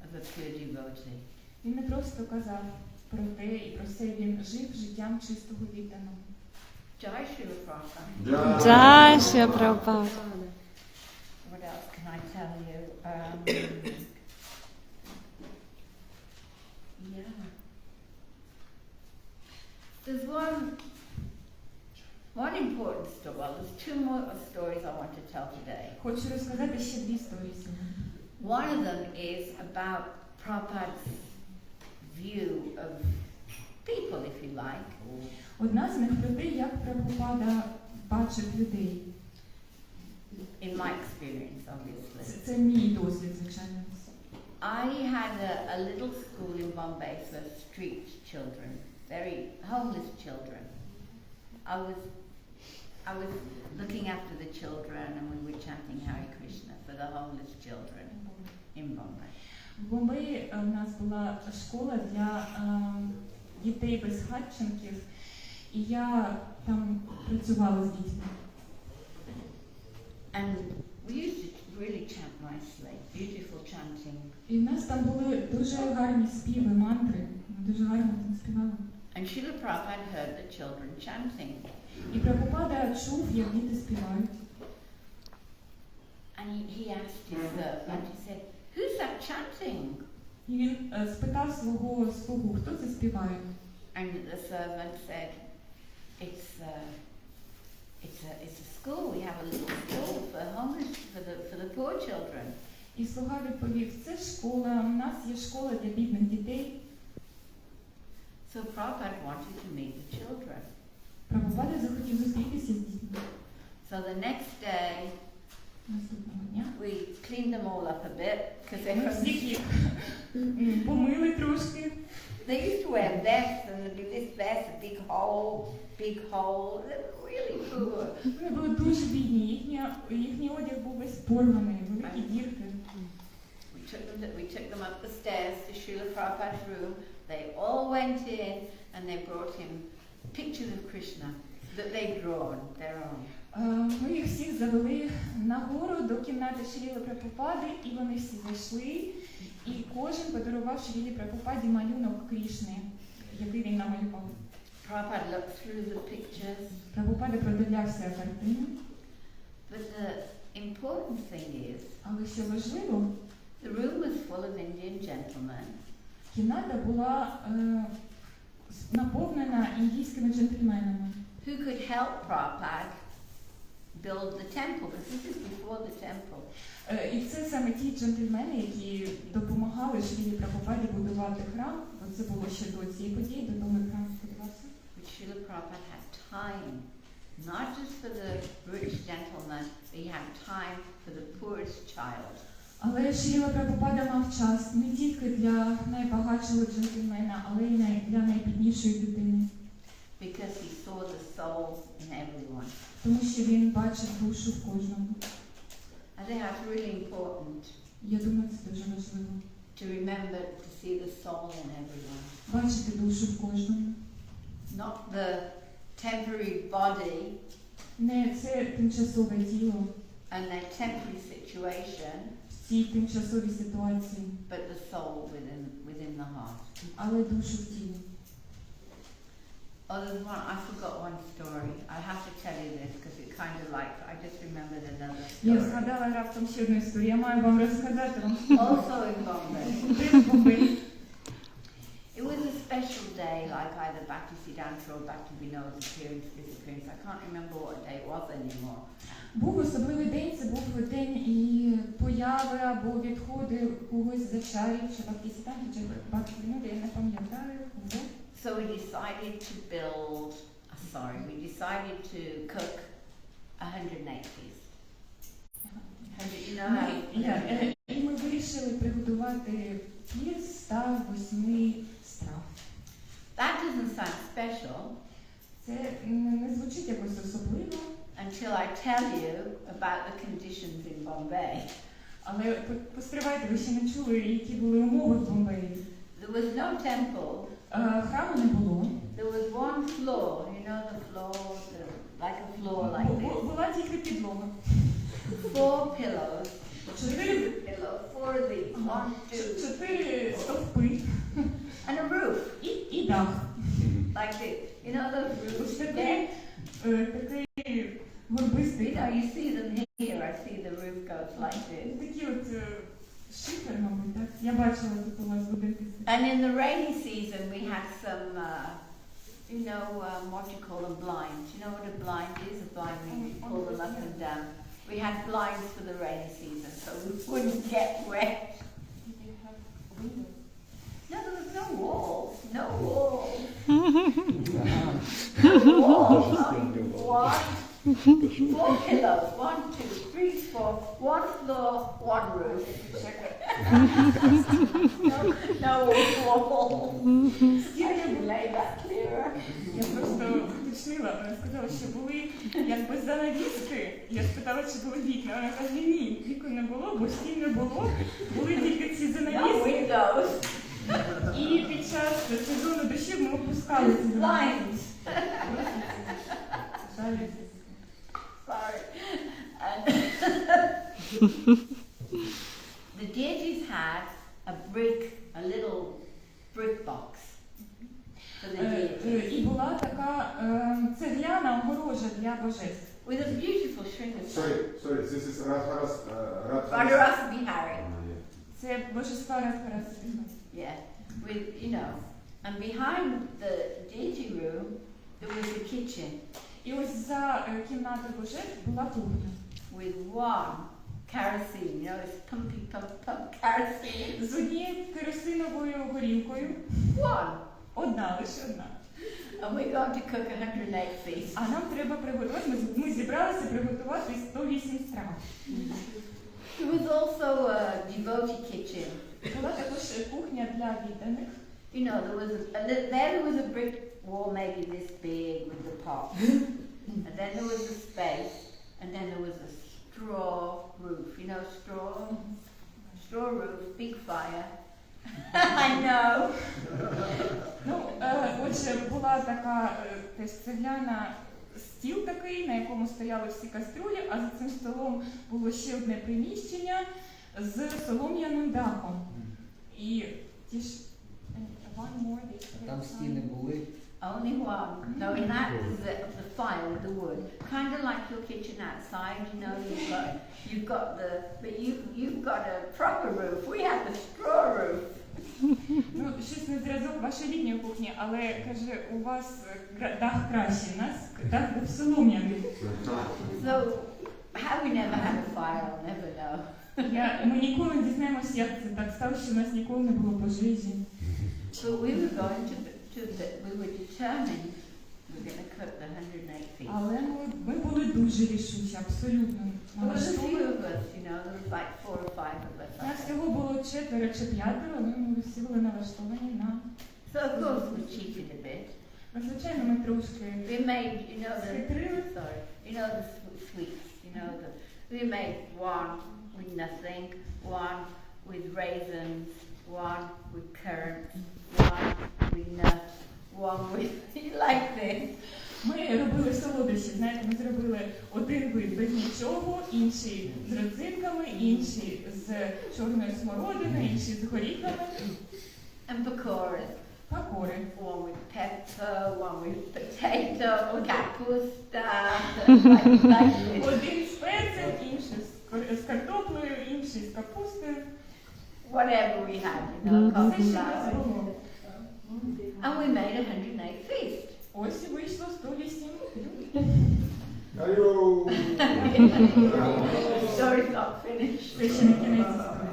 of a pure devotee. Він не просто казав про те і про все, він жив життям чистого відданого. Jai Srila Prabhupada. Джай Шриле Прабхупаде. What else can I tell you? Yeah. There's one important story. Well, there's two more stories I want to tell today. Хочу розказати ще дві історії сьогодні. One of them is about Prabhupada's view of people, if you like. Одна з них про те, як Прабхупада бачив людей. In my experience, obviously. Це мій досвід, звичайно. I had a little school in Bombay for street children, very homeless children. I was looking after the children, and we were chanting Hare Krishna for the homeless children in Bombay. В Бомбеї у нас була школа для дітей безхатченків, і я там працювала з дітьми. And we used to really chant nicely, beautiful chanting. І в нас там були дуже гарні співи, мантри, ми дуже гарно там співали. And Srila Prabhupada heard the children chanting. І Прабхупада чув, як діти співають. And he asked his servant, he said, "Who's that chanting?" І він спитав свого слугу, хто це співає. And the servant said, It's a school. We have a little school for homeless, for the poor children. І слуга відповів, це школа, у нас є школа для бідних дітей. So Prabhupada wanted to meet the children. Прабхупада захотів зустрітися з дітьми. So the next day, Наступного дня we cleaned them all up a bit because they ми всіх їх помили трошки. They used to wear vests, and there'd be this vest, a big hole. They were really poor. Вони були дуже бідні, їхній одяг був весь порваний, великі дірки. We took them up the stairs to Srila Prabhupada's room. They all went in, and they brought him pictures of Krishna that they'd drawn, their own. Ми їх всіх завели нагору до кімнати Шріле Прабхупади, і вони всі зайшли, і кожен подарував Шрілі Прабхупаді малюнок Крішни, який він намалював. Prabhupada looked through the pictures, Прабхупада продивлявся картини, but the important thing is, але що важливо, the room was full of Indian gentlemen кімната була наповнена індійськими джентльменами, who could help Prabhupada build the temple, because this is before the temple. І це саме ті джентльмени, які допомагали Шрілі Прабхупаді будувати храм. Це було ще до цієї події, до того, як храм будувався. But Srila Prabhupada had time, not just for the rich gentleman, but he had time for the poorest child. Але Шріла Прабхупада мав час не тільки для найбагатшого джентльмена, але й для найбіднішої дитини. Because he saw the soul in everyone. Тому що він бачив душу в кожному. I think that's really important Я думаю, це дуже важливо. to remember to see the soul in everyone. Бачити душу в кожному. Not the temporary body Не це тимчасове тіло, and their temporary situation, в цій тимчасовій ситуації, but the soul within the heart. але душу в тілі. Oh, there's one, I forgot one story. I have to tell you this because it kind of like, I just remembered another Я story. згадала раптом ще одну історію. Я маю вам розказати вам. Also in Bombay. Де в Бомбеї. It was a special day, like either Bhakti Siddhanta or Bhakti Vinod's appearance, disappearance. I can't remember what day it was anymore. Був особливий день, це був день і появи або відходи когось з ачарів, чи Бхакти Сіданти, чи Бхакти Віноди, я не пам'ятаю. So we decided to cook 108 feast. You know how І ми вирішили приготувати пір з 108 страв. that doesn't sound special Це не звучить якось особливо, until I tell you about the conditions in Bombay. але постривайте, ви ще не чули, які були умови в Бомбеї. There was no temple. Храму не було. There was one floor, you know the floor, like a floor like this. Була тільки підлога. 4 pillows. 4 4 of these. 1, 2. 4 стовпи. And a roof. І дах. Like this. You know those roofs? Ось такий горбистий. You know, you see them here. I see the roof goes like this. Такі от шифер, мабуть, так? Я бачила тут у вас будинки. And in the rainy season, we had some, what do you call them, blinds. You know what a blind is? A blind, we pull them up and down. We had blinds for the rainy season, so we wouldn't get wet. No, there was no walls. No walls. No walls. What? 4 pillows. 1, 2, 3, 4. 1 floor, 1 roof. No walls. I should lay that clearer. Я просто уточнила, вона сказала, що були якби занавіски. Я спитала, чи були вікна. Вона каже, ні, вікон не було, бо стін не було. Були тільки ці No занавіски. windows. І під час сезону дощів ми опускали ці занавіски. Blinds. Sorry. And the deities had a little brick box for the deities. І була така цегляна огорожа для божеств. With a beautiful shrinker. Sorry, this is Radharasa Bihari. Це божества Радхараса. Yeah. With, and behind the deity room, there was a kitchen І ось за кімнатою божеств була кухня. with 1 kerosene, it's pumpy, pump kerosene. З однією керосиновою горілкою. 1. Одна, лише одна. And we're going to cook 108 feast. А нам треба приготувати, ми зібралися приготувати 108 страв. There was also a devotee kitchen. Була також кухня для відданих. There was a brick wall maybe this big with the pot. And then there was a space, and then there was a straw roof. Straw roof, big fire. I know. Отже, була така теж цегляна стіл такий, на якому стояли всі каструлі, а за цим столом було ще одне приміщення з солом'яним дахом. І ті ж Там стіни були. Only one. No, in that is the fire with the wood. Kind of like your kitchen outside, you know, you've got but you've got a proper roof. We have the straw roof. Ну, щось на зразок вашої літньої кухні, але, каже, у вас дах кращий, у нас дах був солом'яний. So, how we never had a fire, I'll never know. Ми ніколи не дізнаємося, як це так стало, що у нас ніколи не було пожежі. But we were going we were determined we were going to cook the 108 feet. Але ми були дуже рішучі, абсолютно. There was a few of us, you know, there was like 4 or 5 of us. Нас всього було 4 чи 5, але ми всі були налаштовані на... So of course we cheated a bit. Звичайно, ми трошки... We made, you know, the sweets, you know, we made one with nothing, one with raisins, one with currants, one with nuts, one with, like this. Ми робили солодощі, знаєте, ми зробили один вид без нічого, інший з родзинками, інший з чорною смородиною, інший з горіхами. And pakoras. Пакори. One with pepper, one with potato, kapusta, like this. Один з перцем, інший з картоплею, інший з капустою. Whatever we had, you know, Все, що у нас було. And we made 108 feast. Ось і вийшло 108. Алло! Story's not finished. Це ще не кінець історії.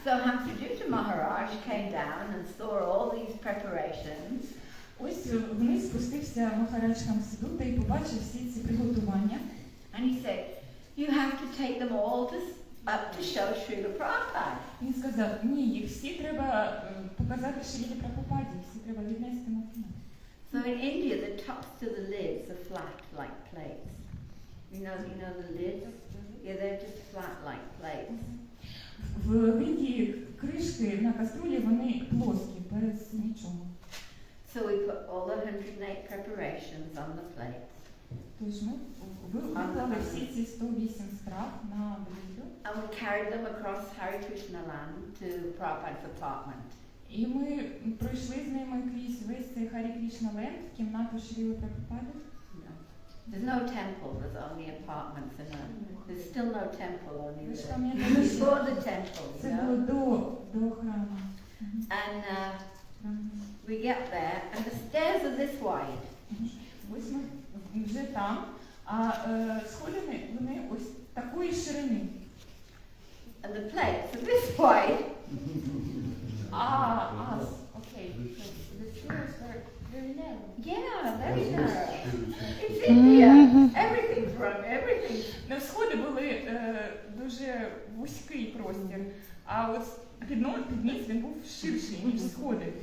So Hamsaduta Maharaj came down and saw all these preparations. Ось вниз спустився Махарадж Хамсадута і побачив всі ці приготування. And he said, you have to take them all up to show Шриле Prabhupada. Він сказав, ні, їх всі треба показати Шриле Прабхупаді, всі треба віднести на фінал. So in India, the tops to the lids are flat like plates. You know the lids? Yeah, they're just flat like plates. В Індії кришки на каструлі, вони плоскі, без нічого. So we put all the 108 preparations on the plates. Тож ми виклали всі ці 108 страв на блюдо. And we carried them across Hare Krishna land to Prabhupada's apartment. І ми пройшли з ними крізь весь цей Харі Крішна Ленд в кімнату Шріли Прабхупади. There's no temple, there's only apartments. There's still no temple, only Ви ж пам'ятаєте, before the temple, це you було know. до храму. And we get there, and the stairs are this wide. Ось ми вже там, а сходини, вони ось такої ширини. And the plates are this wide. Okay. The stairs are very narrow. Yeah, very narrow. It's India. Everything. На сходи були дуже вузький простір, а от підніс він був ширший, ніж сходи.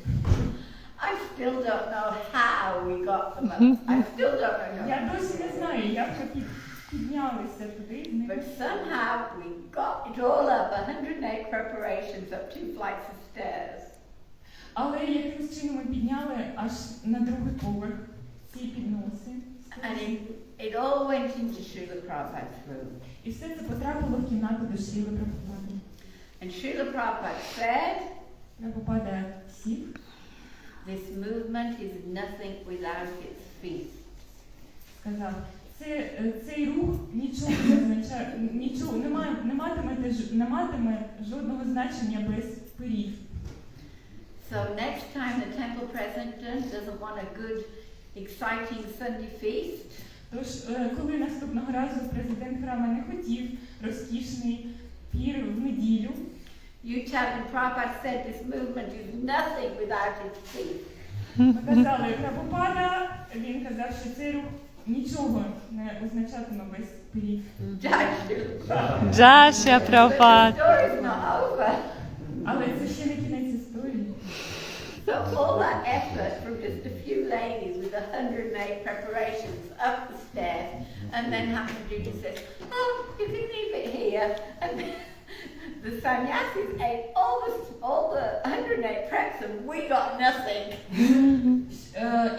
I still don't know how we got them up. I still don't know. Я досі не знаю, як ми піднялися туди. But somehow we got it all up, 108 preparations up 2 flights of stairs. Але якимось чином ми підняли аж на другий поверх ці підноси. And it all went into Srila Prabhupada's room. І все це потрапило в кімнату до Шріли Прабхупади. And Srila Prabhupada said, Прабхупада сів. this movement is nothing without its feet. Сказав, цей рух нічого не означає, нічого не матиме жодного значення без пирів. So next time the temple president doesn't want a good, exciting Sunday feast, Тож, коли наступного разу президент храму не хотів розкішний пір в неділю, you tell him Prabhupada said this movement is nothing without its feet. ми казали Прабхупада, він казав, що цей рух нічого не означатиме без пирів. Джашя Прабхупад. The story's not over. Але це ще не кінець історії. So all that effort from just a few ladies with 108 preparations up the stairs, and then Hamsaduta says, oh, you can leave it here. And the sannyasis ate all the 108 preps and we got nothing.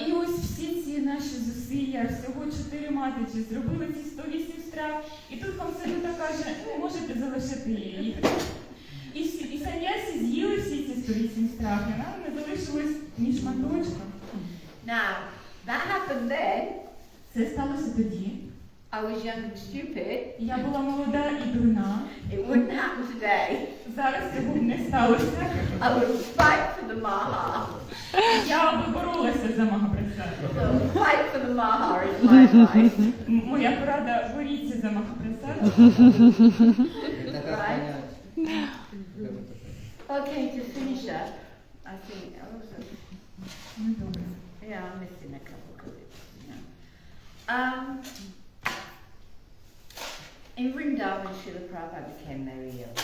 І ось всі ці наші зусилля, всього 4 матаджі, зробили ці 108 страв, і тут Хамсадута каже, ну, можете залишити їх. І саньясі з'їли всі ці 108 страв, і нам не залишилося залишилось ні шматочка. Now, that happened then. Це сталося тоді. I was young and stupid. Я була молода і дурна. It wouldn't happen today. Зараз цього б не сталося. I would fight for the Maha. Я би боролася за Махапрасад. So fight for the Maha is my advice. Моя порада – боріться за Махапрасад. Right? Okay, to finish up, I think, Ну, добре. yeah, I'm missing a couple because it's, you know. In Vrindavan, Srila Prabhupada became very ill.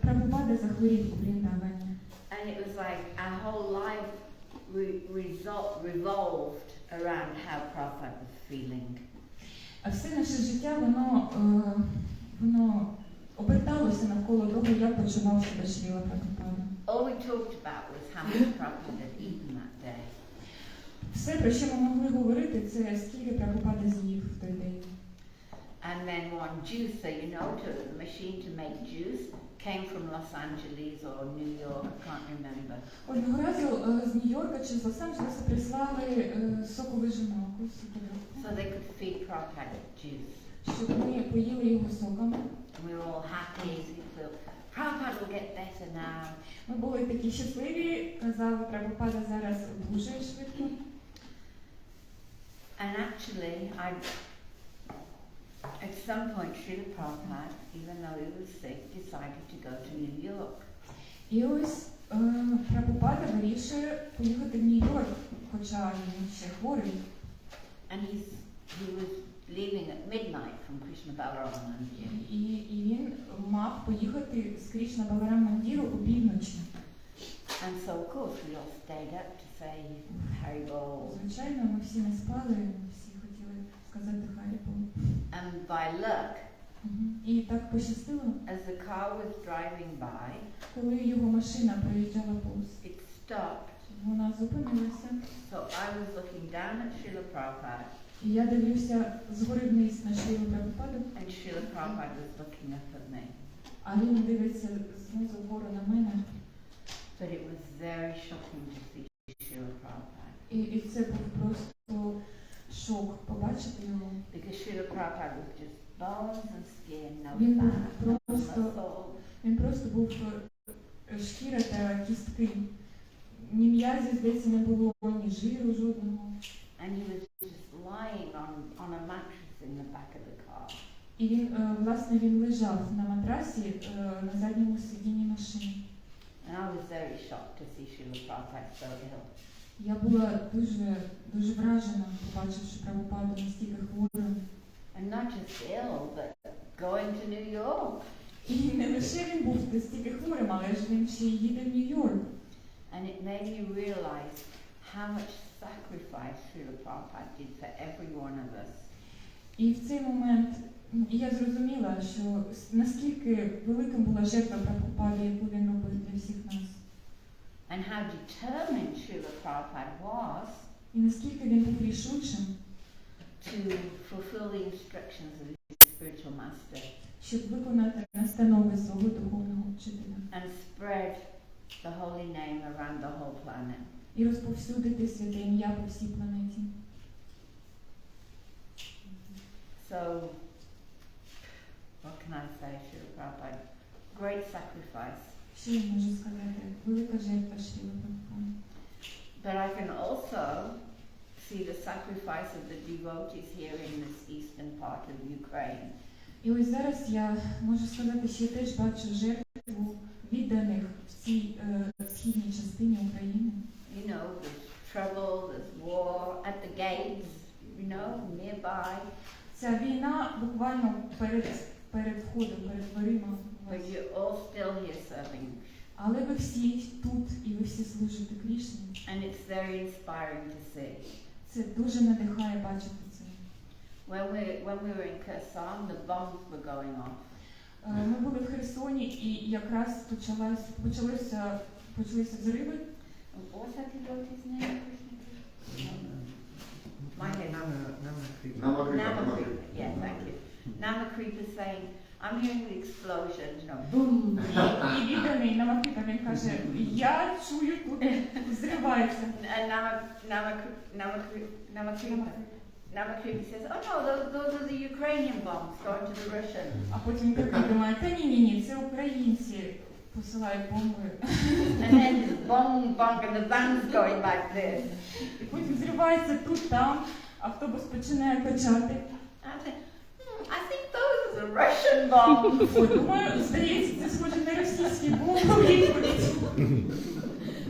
Прабхупада захворів у Вріндавані. And it was like our whole life revolved around how Prabhupada was feeling. А все наше життя, воно оберталося навколо того, як почував себе Шріла Прабхупада. All we talked about was how much Prabhupada had eaten that day. Все, про що ми могли говорити, це скільки Прабхупада з'їв в той день. And then one juicer, you know, the machine to make juice came from Los Angeles or New York, I can't remember. Одного разу з Нью-Йорка чи з Лос-Анджелеса прислали соковижималку, So they could feed Prabhupada juice. щоб ми поїли його соком. And we were all happy. We felt, Prabhupada will get better now. Ми були такі щасливі, казали, Прабхупада зараз одужає швидко. And actually, at some point, Srila Prabhupada, even though he was sick, decided to go to New York. І ось Прабхупада вирішує поїхати в Нью-Йорк, хоча він ще хворий. And he was leaving at midnight from Krishna Balaram Mandir. І він мав поїхати з Кришна Баларам Мандіру опівночі. And so, of course, we all stayed up to say Haribol. Звичайно, ми всі не спали, ми всі хотіли сказати Харібол. And by luck, І так пощастило, as the car was driving by, коли його машина проїжджала повз, it stopped. вона зупинилася. So I was looking down at Srila Prabhupada, І я дивлюся згори вниз на Шрілу Прабхупаду, and Srila Prabhupada was looking up at me. а він дивиться знизу вгору на мене. But it was very shocking to see Srila Prabhupada. І це був просто шок побачити його. Because Srila Prabhupada was just bones and skin, no Він був fat, no просто, muscle. він просто був шкіра та кістки. Ні м'язів, здається, не було, ні жиру жодного. And he was just lying on a mattress in the back of the car. І він, власне, він лежав на матрасі на задньому сидінні машини. And I was very shocked to see Srila Prabhupada so ill. Я була дуже вражена, побачивши Прабхупаду настільки хворим. And not just ill, but going to New York. І не лише він був настільки хворим, але ж він ще й їде в Нью-Йорк. And it made me realize how much sacrifice Srila Prabhupada did for every one of us. І в цей момент я зрозуміла, що наскільки великим була жертва Прабхупади, яку він робив для всіх нас. And how determined Srila Prabhupada was І наскільки він був рішучим, to fulfill the instructions of his spiritual master щоб виконати настанови свого духовного вчителя. and spread the holy name around the whole planet. І розповсюдити святе ім'я по всій планеті. So, what can I say, Srila Prabhupada? Great sacrifice. Що я можу сказати? Велика жертва Шріли Прабхупади. But I can also see the sacrifice of the devotees here in this eastern part of Ukraine. І ось зараз я можу сказати, що я теж бачу жертву відданих в цій східній частині України. You know, there's trouble, there's war at the gates, you know, nearby. Ця війна буквально перед входом, перед дверима. But you're all still here serving. Але ви всі тут і ви всі служите Крішні. And it's very inspiring to see. Це дуже надихає бачити це. When we were in Kherson, the bombs were going off. Ми були в Херсоні і якраз почалися взриви. What's that devotee's name? My head. Namakripa. Yeah, thank you. Namakripa saying, I'm hearing the explosion, you know, boom. І відданий Намакрипа, він каже, я чую тут взривається. And Namakripa says, oh no, those are the Ukrainian bombs going to the Russians. А потім такий думає, та ні, це українці посилають бомби. And then bong, bong, and the band's going like this. І потім взривається тут, там, автобус починає качати. I think those are the Russian bombs. Ой, думаю, здається, це схоже на російські бомби відповідь.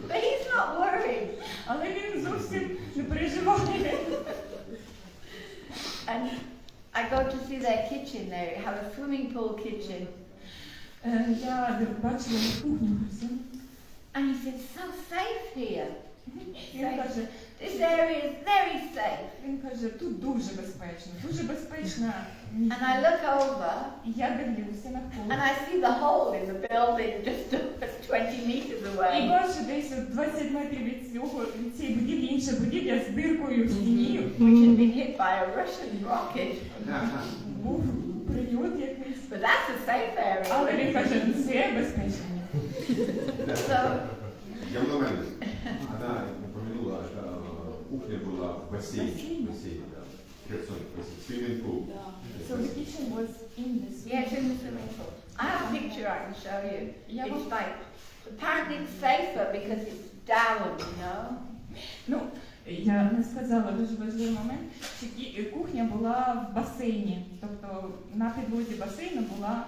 But he's not worried. Але він зовсім не переживає. And I go to see their kitchen. They have a swimming pool kitchen. Я бачила кухню. And he said, so safe here. Він каже, This area is very safe. він каже, тут дуже безпечно. And I look over. Я дивлюся навколо. And I see the hole in the building just 20 meters І away. бачу десь 20 метрів від цієї будівлі інша будівля з диркою в стіні. Which had been hit by a Russian rocket. Був прильот якийсь. But that's a safe area. Але він каже, це безпечно. So, Я в Норвегии. Она упомянула, что кухня была в бассейне. Да. Херсон, swimming pool. So the kitchen was in this. yes, in the swimming pool. I have a picture I can show you. Yeah, It's like, apparently it's safer because it's down, you know. Ну, я не сказала дуже важливий момент, що кухня була в басейні. Тобто на підлозі басейну була...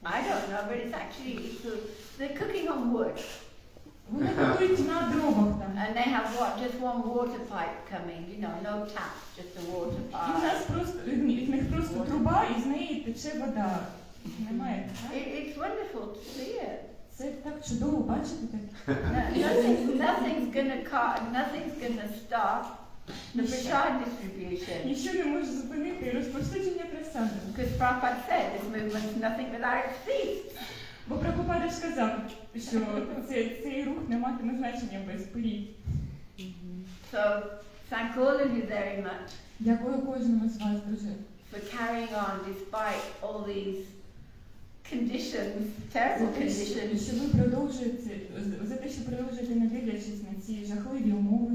I don't know, but it's actually, they're cooking on wood. Вони готують на дровах там. And they have just one water pipe coming, you know, no tap, just a water І в pipe. нас просто, в них просто труба, і з неї тече вода. Немає. It's wonderful to see it. Це так чудово бачити так. Nothing's gonna stop the prasad distribution. Ніщо не може зупинити розповсюдження просаду. Because Prabhupada said this movement is nothing without its feet. Бо Прабхупада сказав, що цей рух не матиме значення без пиріг. So, thank all of you very much Дякую кожному з вас дуже. for carrying on despite all these conditions, terrible conditions. Що ви продовжуєте, за те, що продовжуєте, не дивлячись на ці жахливі умови.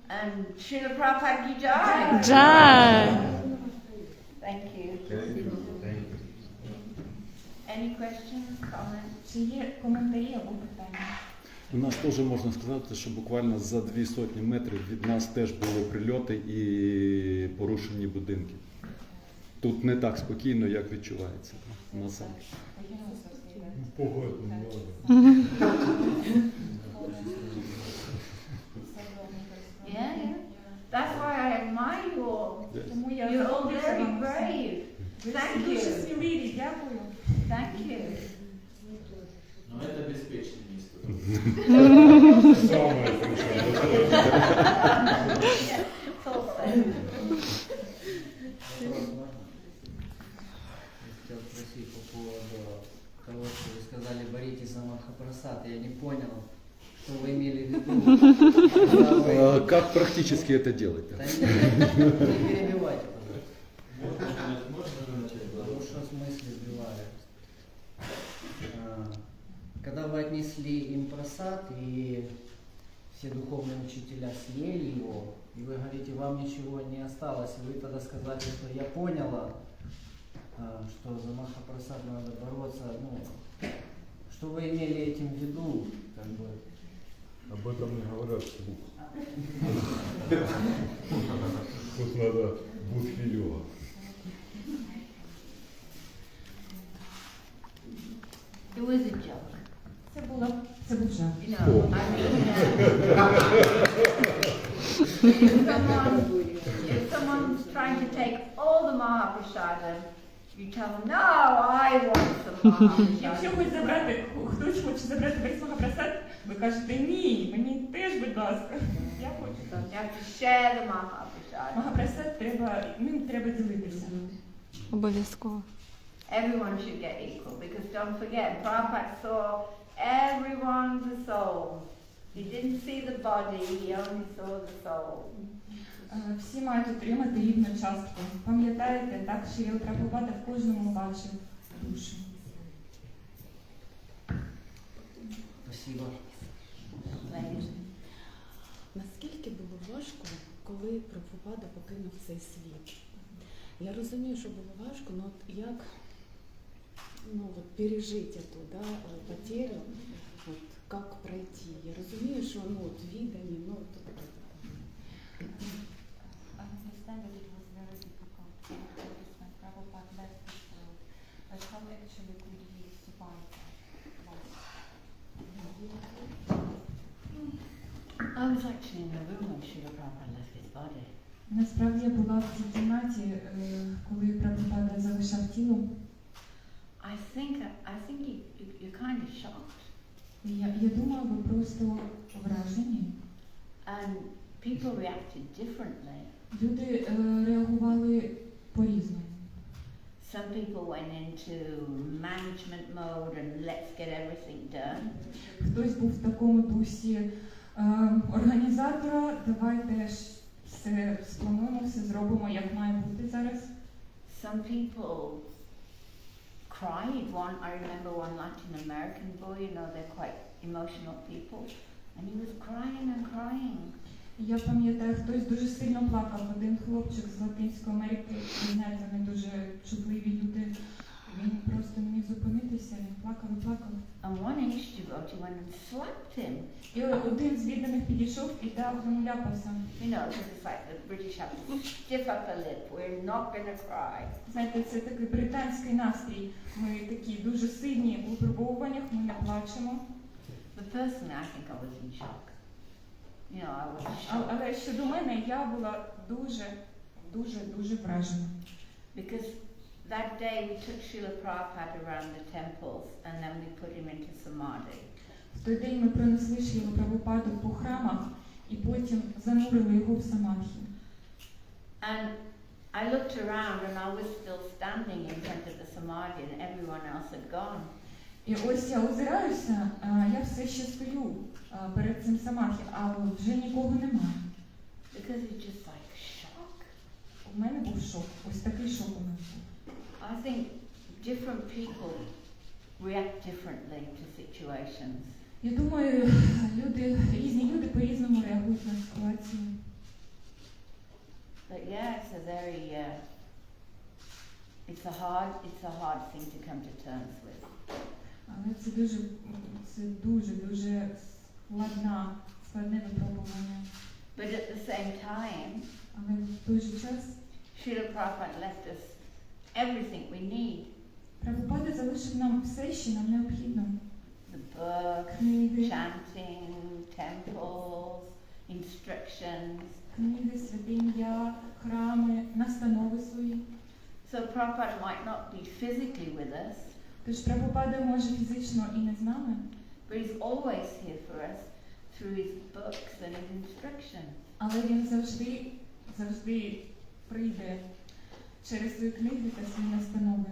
And Шриле Прабхупаде ki jai. Джай! Thank you. Any questions, comments? Чи є коментарі або питання? У нас теж можна сказати, що буквально за 200 метрів від нас теж були прильоти і порушені будинки. Тут не так спокійно, як відчувається на себе. Yeah. That's why I admire you all. Тому я You're all завжди very вам brave. Ви Thank всі дуже you. сміливі, дякую. Thank you. Но это беспечный место. It's all safe. Хотел спросить по поводу того, что вы сказали, боритесь за Махапрасад. Я не понял, что вы имели в виду. Как практически это делать? Да не перебивайте, пожалуйста. Потому что смысл сбиваю. Когда вы отнесли им прасад, и все духовные учителя съели его, и вы говорите, вам ничего не осталось, и вы тогда сказали, что я поняла, что за Махапрасад надо бороться, ну, что вы имели этим в виду, как бы? Об этом не говорят вслух. Тут надо будхи-йога. It was a joke. Це був жах. You know, I mean, if someone's trying to take all the Mahaprasadam, you tell them, no, I want some Якщо Mahaprasadam. хтось хоче забрати весь Махапрасад, ви кажете, ні, мені теж, будь ласка. Я хочу. So you have to share the Mahaprasadam. Махапрасад ним треба ділитися. Обов'язково. Everyone should get equal, because don't forget, Prabhupada saw everyone's a soul. He didn't see the body, he only saw the soul. Всі мають отримати рівну частку. Пам'ятаєте, так Шриле Прабхупада в кожному бачив душу. Спасибо. Наскільки було важко, коли Прабхупада покинув цей світ? Я розумію, що було важко, але от як пережити эту потерю, как пройти? Я розумію, що віддані, I understand that it was very difficult when Prabhupada left this world, but how actually could he survive that? I was actually in the room when Srila Prabhupada left his body. Насправді я була в цій кімнаті, коли Прабхупада залишав тіло. I think you're kind of shocked. Я думаю, ви просто вражені. And people reacted differently. Люди реагували по-різному. Some people went into management mode and let's get everything done. Хтось був в такому дусі організатора, давайте все сплануємо, все зробимо, як має бути зараз. Some people cried. I remember one Latin American boy, they're quite emotional people, and he was crying and crying. Я пам'ятаю, хтось дуже сильно плакав. Один хлопчик з Латинської Америки, ви знаєте, вони дуже чутливі люди. Він просто не міг зупинитися, він плакав і плакав. And one English devotee went and slapped him. І один з відданих підійшов і дав йому ляпаса. Because it's like the British have to stiff up a lip. We're not going to cry. Знаєте, це такий британський настрій. Ми такі дуже сильні у випробуваннях, ми не плачемо. But personally, I think I was in shock. I was shocked. Але щодо мене, я була дуже вражена. Because that day we took Srila Prabhupada around the temples and then we put him into samadhi. В той день ми принесли Шрилу Прабхупаду по храмах і потім занурили його в самадхі. And I looked around and I was still standing in front of the samadhi and everyone else had gone. І ось я озираюся, я все ще стою перед цим самадхі, а вже нікого немає. Because it's just like shock. У мене був шок, ось такий шок у мене був. I think different people react differently to situations. Я думаю, різні люди по-різному реагують на ситуацію. But yeah, it's a hard thing to come to terms with. Але це дуже складне випробування. But at the same time, Але в той же час Srila Prabhupada left us everything we need. Прабхупада залишив нам все, що нам необхідно. The book, Книги, chanting, temples, instructions. Книги, святе ім'я, храми, настанови свої. So Prabhupada might not be physically with us, Тож Прабхупада може фізично і не з нами, but he's always here for us through his books and his instructions. але він завжди прийде через свої книги та свої настанови,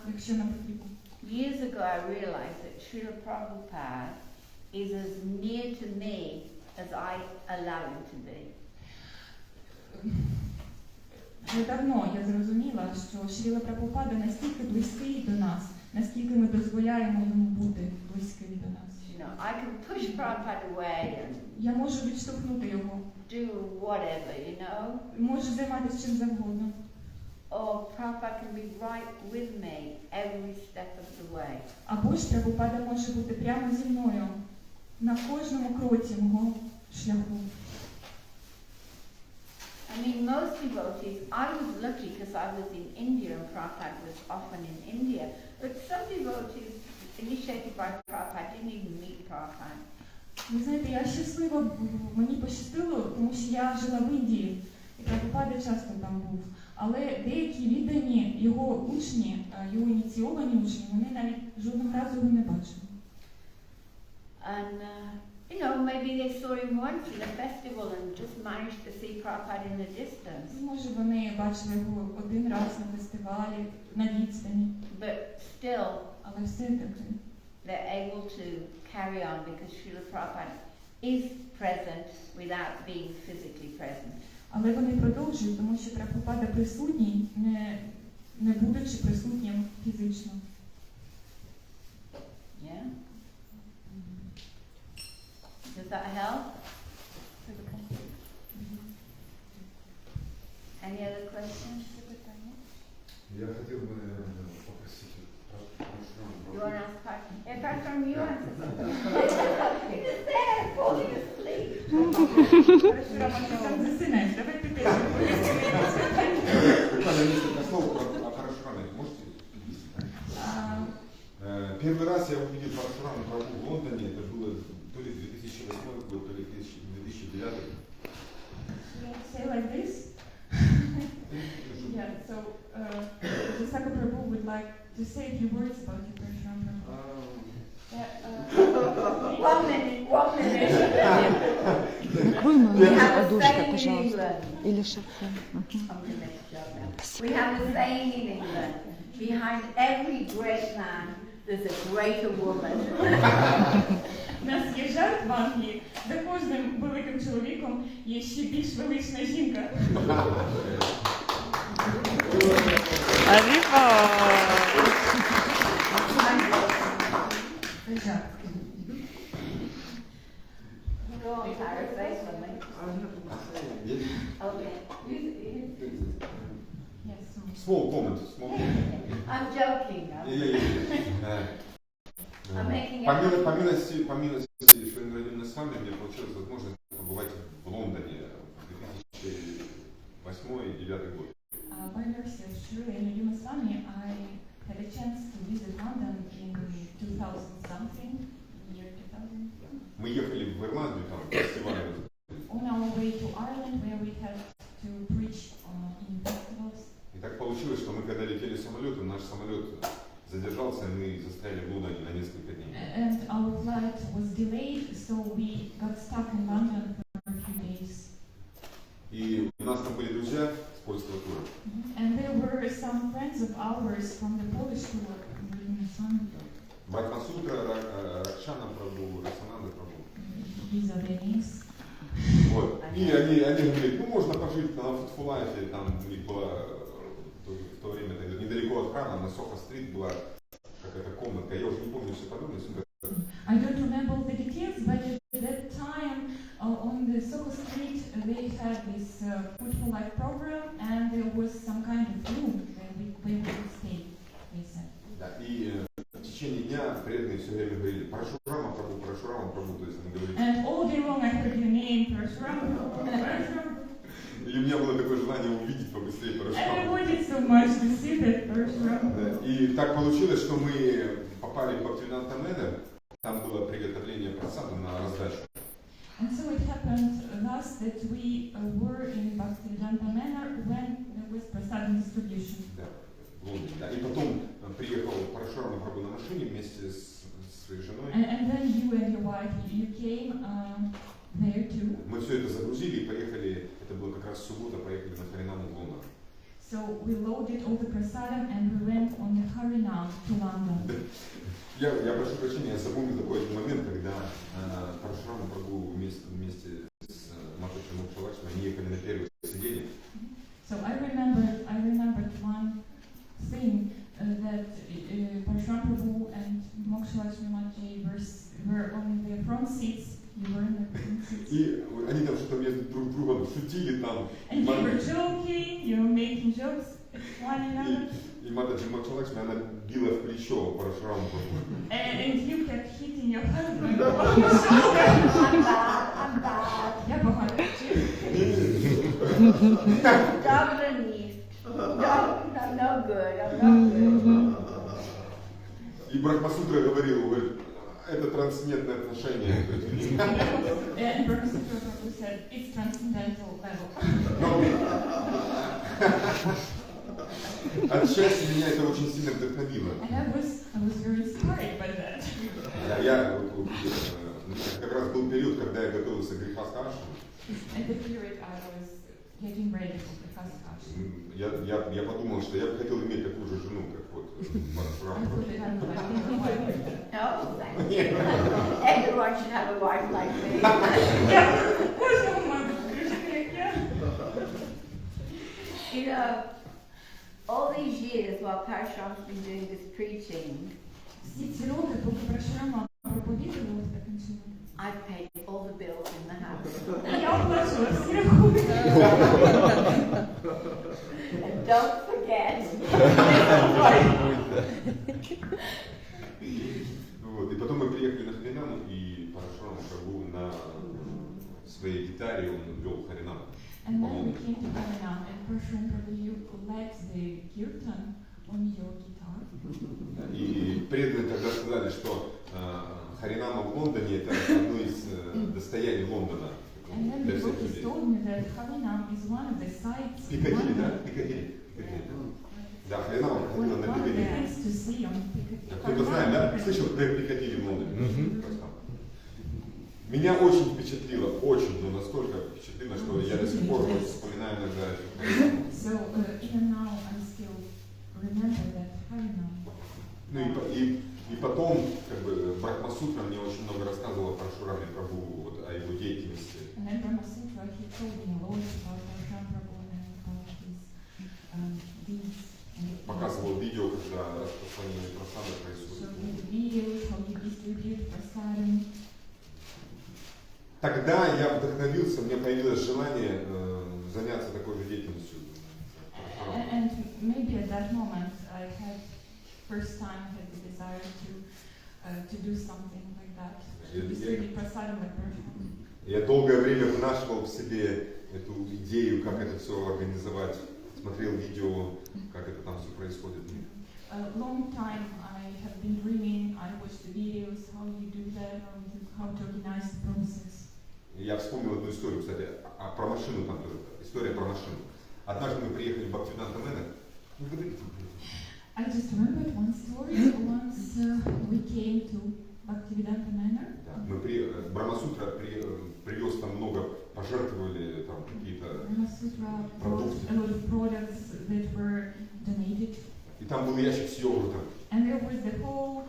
якщо нам потрібно. Years ago I realized that Srila Prabhupada is as near to me as I allow him to be. Вже давно я зрозуміла, що Шрила Прабхупада настільки близький до нас, наскільки ми дозволяємо йому бути близьким до нас. I can push Prabhupada away and Я можу відштовхнути його, do whatever, можу займатися чим завгодно. Or Prabhupada can be right with me every step of the way. Або ж Прабхупада може бути прямо зі мною на кожному кроці мого шляху. I mean, most devotees, I was lucky because I was in India and Prabhupada was often in India, but some devotees initiated by Prabhupada didn't even meet Prabhupada. Ви знаєте, я щаслива, мені пощастило, тому що я жила в Індії, і Прабхупада часто там був. Але деякі віддані його учні, його ініційовані учні, вони навіть жодного разу його не бачили. And maybe they saw him once in a festival and just managed to see Prabhupada in the distance. Може, вони бачили його один раз на фестивалі, на відстані. But still, але все-таки they're able to carry on because Srila Prabhupada is present without being physically present. Але вони продовжують, тому що Прабхупада присутній, не будучи присутнім фізично. Yeah? Does that help? Any other questions? Я хотел бы попросить You want to ask Parshram? Yeah, Parshram, you answer something. He's there, falling asleep. Там засинаєш, давай ти теж. Буквально несколько слов о Парашураме. Можете объяснить? Первый раз я увидел Парашурама Прабху в Лондоне, это было то ли 2008 год, то ли 2009. Say like this. Yeah, so Josaka Prabhu would like to say a few words about you, Parshram Prabhu. One minute. Накрой мою We have a подушкой, saying in пожалуйста. England. Или шапку. I'm going to make a joke now. We have a saying in England. Behind every great man, there's a greater woman. У нас є жарт в Англії, за кожним великим чоловіком є ще більш велична жінка. Аріба! Це жарт. Go on, Tara, say something. Okay. Yes, so. Small comment. I'm joking. I'm making it. По милости Шриле с вами, мне получилась возможность побывать в Лондоне в 2008 и 2009 год. By mercy of Shri and Yumaswami, I had a chance to visit London in 2000 something, year 2000. Мы ехали в Ирландию, там фестиваль. On our way to Ireland, where we had to preach in festivals. И так получилось, что мы когда летели самолетом, наш самолет задержался, и мы застряли в Лондоне на несколько дней. And our flight was delayed, so we got stuck in London for a few days. И у нас там были друзья с польского тура. And there were some friends of ours from the Polish tour, including some. Брахмасутра, Ракшана Прабху, Расананда Прабху. These are their names. Вот. И они говорили, ну можно пожить на Футфулайфе, там у них была в то время недалеко от храма, на Сохо-стрит была какая-то комнатка, я уже не помню все подробности. I don't remember all the details, but at that time on the Soho Street they had this football-like program, and there was some kind of room where we would stay. They said. Да, и в течение дня преданные все время говорили Парашурама Прабху, то есть они говорили. And all day long I heard your name, Parashurama. И у меня было такое желание увидеть побыстрее And I Парашураму. wanted so much to see that Parashurama. Да, и так получилось, что мы попали в Бхактивиданта Манор, там было приготовление просада на раздачу. And so it happened thus that we were in Bhaktivedanta Manor when there was prasadam distribution. Да, в Лондоне. Да. И потом приехал Парашурама Прабху на машине вместе с своей женой. And then you and your wife, you came there too. Мы все это загрузили и поехали, это было как раз суббота, поехали на Харинаму в Лондон. So we loaded all the prasadam and we went on the Harinam to London. Я прошу прощения, я запомнил такой один момент, когда Парашурама Прабху вместе с матаджи Мокша Лакшми, они ехали на первое сиденье. So I remembered one thing that Parashurama Prabhu and Moksha Lakshmi Mataji were on the front seats. You were in the front seats. И они там что-то между друг другом шутили там. And you were joking, you were making jokes at one another. И матаджи Мокша Лакшми, она била в плечо Парашураму Прабху. And you kept hitting your husband on your shoulder. I'm bad. Я похожа. No good. I'm not good. И Брахмасутра говорит, это трансцендентное отношение. And Brahmasutra Prabhu said, it's transcendental level. Отчасти меня это очень сильно вдохновило. And I was very inspired by that. Я как раз был период, когда я готовился к грехасташраме. At the period I was getting ready for the Kasakash. Я подумал, что я бы хотел иметь такую же жену, как вот Парашурама. No, thank you. Everyone should have a wife like me. Yeah, of course, You know, all these years while Parashuram's been doing this preaching, Всі ці роки, поки Парашурама проповідував таким чином, I've paid all the bills in the house. я оплачувала всі рахунки. And don't forget. Вот. И потом мы приехали на Харинаму, и Парашурам Прабху на своей гитаре он вел Харинам. And then we came to Harinam, and Parashuram Prabhu led the kirtan on your guitar. И преданные тогда сказали, что Харинама в Лондоне это одно из достояний Лондона. And then the devotees told me that Harinam is one of the sites. Пикадилли, да? Пикадилли. Да, Харинама ходила на Пикадилли. Things to see on Piccadilly. Кто-то знает, да? Слышал, Пикадилли в Лондоне? Меня очень впечатлило, очень, но настолько впечатлило, что я до сих пор вспоминаю иногда эту Харинаму. So even now I still remember that Harinam. Ну и потом, как бы, Брахма-сутра мне очень много рассказывала про Шриле Прабхупаде, вот, о его деятельности. And then Brahma Sutra, he told me a lot about Parashuram Prabhu and about his deeds. Показывал видео, когда распространение просада происходит. So in the videos, how he distributed prasadam. Тогда я вдохновился, у меня появилось желание заняться такой же деятельностью. And maybe at that moment I had first time had the desire to do something like that, to distribute prasadam like Parashuram. Я долгое время вынашивал в себе эту идею, как это все организовать. Смотрел видео, как это там все происходит. A long time I have been dreaming, I watched the videos, how you do that, how to organize the process. Я вспомнил одну историю, кстати, про машину там тоже. История про машину. Однажды мы приехали в Бхактивиданта Мэннер. I just remembered one story. Once we came to Bhaktivedanta Manor. Да, мы Брахма-сутра привез там много, пожертвовали там какие-то продукты. A lot of products that were donated. И там был ящик с йогуртом. And there was the whole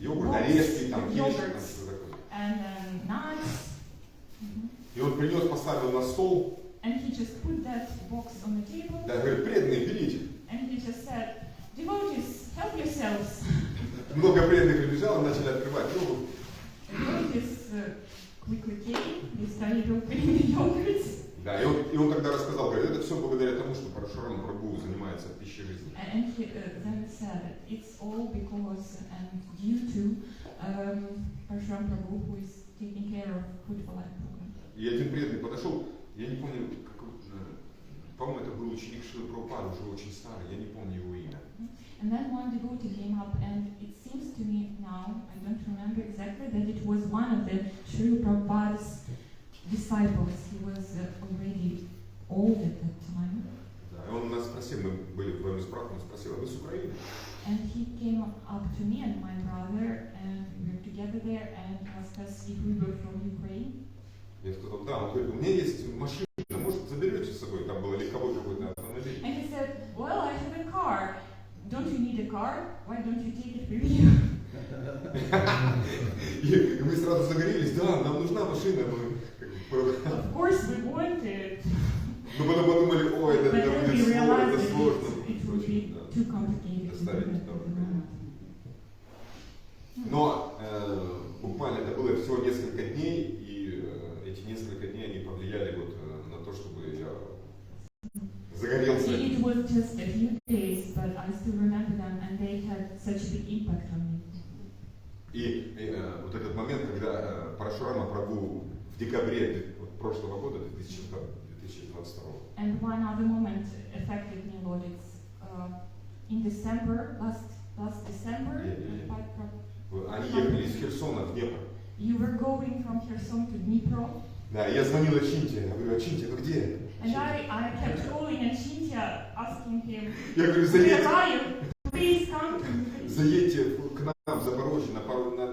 йогурт, орешки, там кишки, там yogurts что такое. and nuts. И он принес, поставил на стол. And he just put that box on the table. Да, говорит, преданные, берите. And he just said, devotees, help yourselves. Много преданных прибежало, начали открывать йогурт. Devotees quickly came, they started opening the yogurts. Да, и он тогда рассказал, говорит, это все благодаря тому, что Парашурам Прабху занимается пищей жизни. And he then said it's all because and due to Parashuram Prabhu, who is taking care of Food for Life program. И один преданный подошел, я не помню, по-моему, это был ученик Шриле Прабхупады, уже очень старый, я не помню его имя. And then one devotee came up, and it seems to me now, I don't remember exactly, that it was one of the Shrila Prabhupada's disciples. He was already old at that time. Да, и он нас спросил, мы были вдвоем с братом, он спросил, а вы с Украины? And he came up to me and my brother, and we were together there, and asked us if we were from Ukraine. Я сказал, да, он говорит, у меня есть машина, может, заберете с собой, там был легковой какой-то автомобиль. And he said, well, I have a car. Don't you need a car? Why don't you take it with you? И мы сразу загорелись, да, нам нужна машина. Of course we wanted. Но потом подумали, ой, это будет сложно. It would be too complicated. Доставить. Но буквально это было всего несколько дней, и эти несколько дней они повлияли вот на то, чтобы я загорелся. It was just a few days, but I still remember them, and they had such a big impact on me. И вот этот момент, когда Парашурама Прабху в декабре прошлого года, 2022. And one other moment affected me a lot. It's in December, last December. Они ехали из Херсона в Днепр. You were going from Kherson to Dnipro. Да, я звонил Ачинте, я говорю, Ачинте, ну где? And I kept calling Achintya, asking him, Я говорю, where are you? Please come to me. заедьте к нам в Запорожье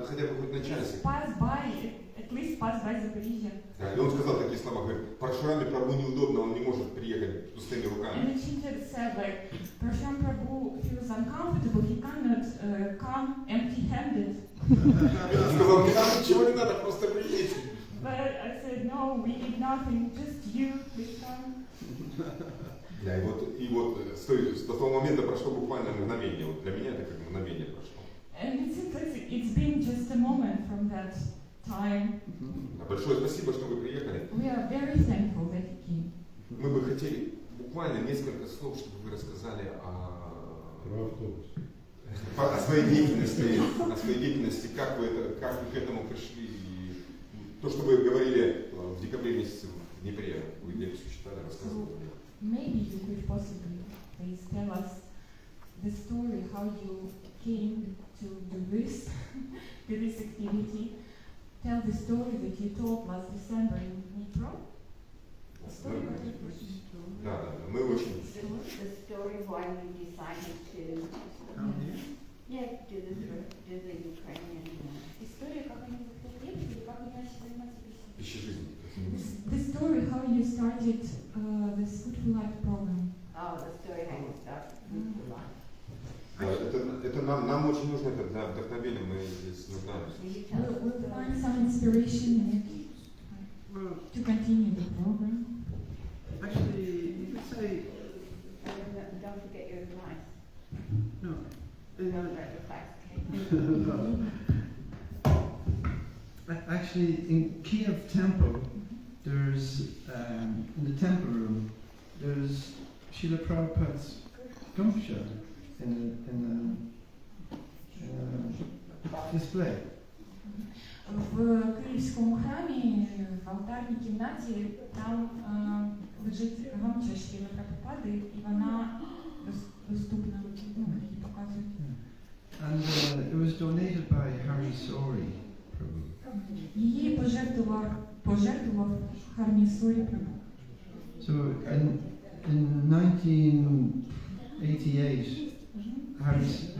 хотя бы хоть на часик. Pass by, at least pass by Запорожье. Да, и он сказал такие слова, говорит, Парашураме Прабху неудобно, он не может приехать пустыми руками. And Achintya said, like, Parashuram Prabhu feels uncomfortable, he cannot come empty-handed. Я сказал, не надо, ничего не надо, просто приедь. But I said, no, we need nothing, just you, please come. Да, и вот с того момента прошло буквально мгновение. Вот для меня это как мгновение прошло. And it seems like it's been just a moment from that time. Большое спасибо, что вы приехали. We are very thankful that you came. Мы бы хотели буквально несколько слов, чтобы вы рассказали о своей деятельности, как вы к этому пришли. И то, что вы говорили в декабре месяце в Днепре, вы лекцию читали, рассказывали. Maybe you could possibly please tell us the story how you came to do this, to this activity. Tell the story that you told last December in Dnipro. Story what you pushed through. Да, мы очень. The story why you decided to do the Ukrainian. История, как они захотели, или как они начали заниматься Пища жизни. The story how you started this Food for Life program. Oh, the story how you started Food for Life. Это нам очень нужно это для вдохновения, мы здесь нуждаемся. We'll find some inspiration in it to continue the program. Actually, you could say, Don't forget your advice. no. Don't let the facts Actually, in Kiev temple, there's, in the temple room, there's Šrila Prabhupada's gumsha in a display. В Київському храмі, в алтарній кімнаті, там лежить гамча Шриле Прабхупади, і вона доступна, її показують. And it was donated by Hari Sori Prabhu. Її пожертвував Хармісорі Прабху. So in 1988,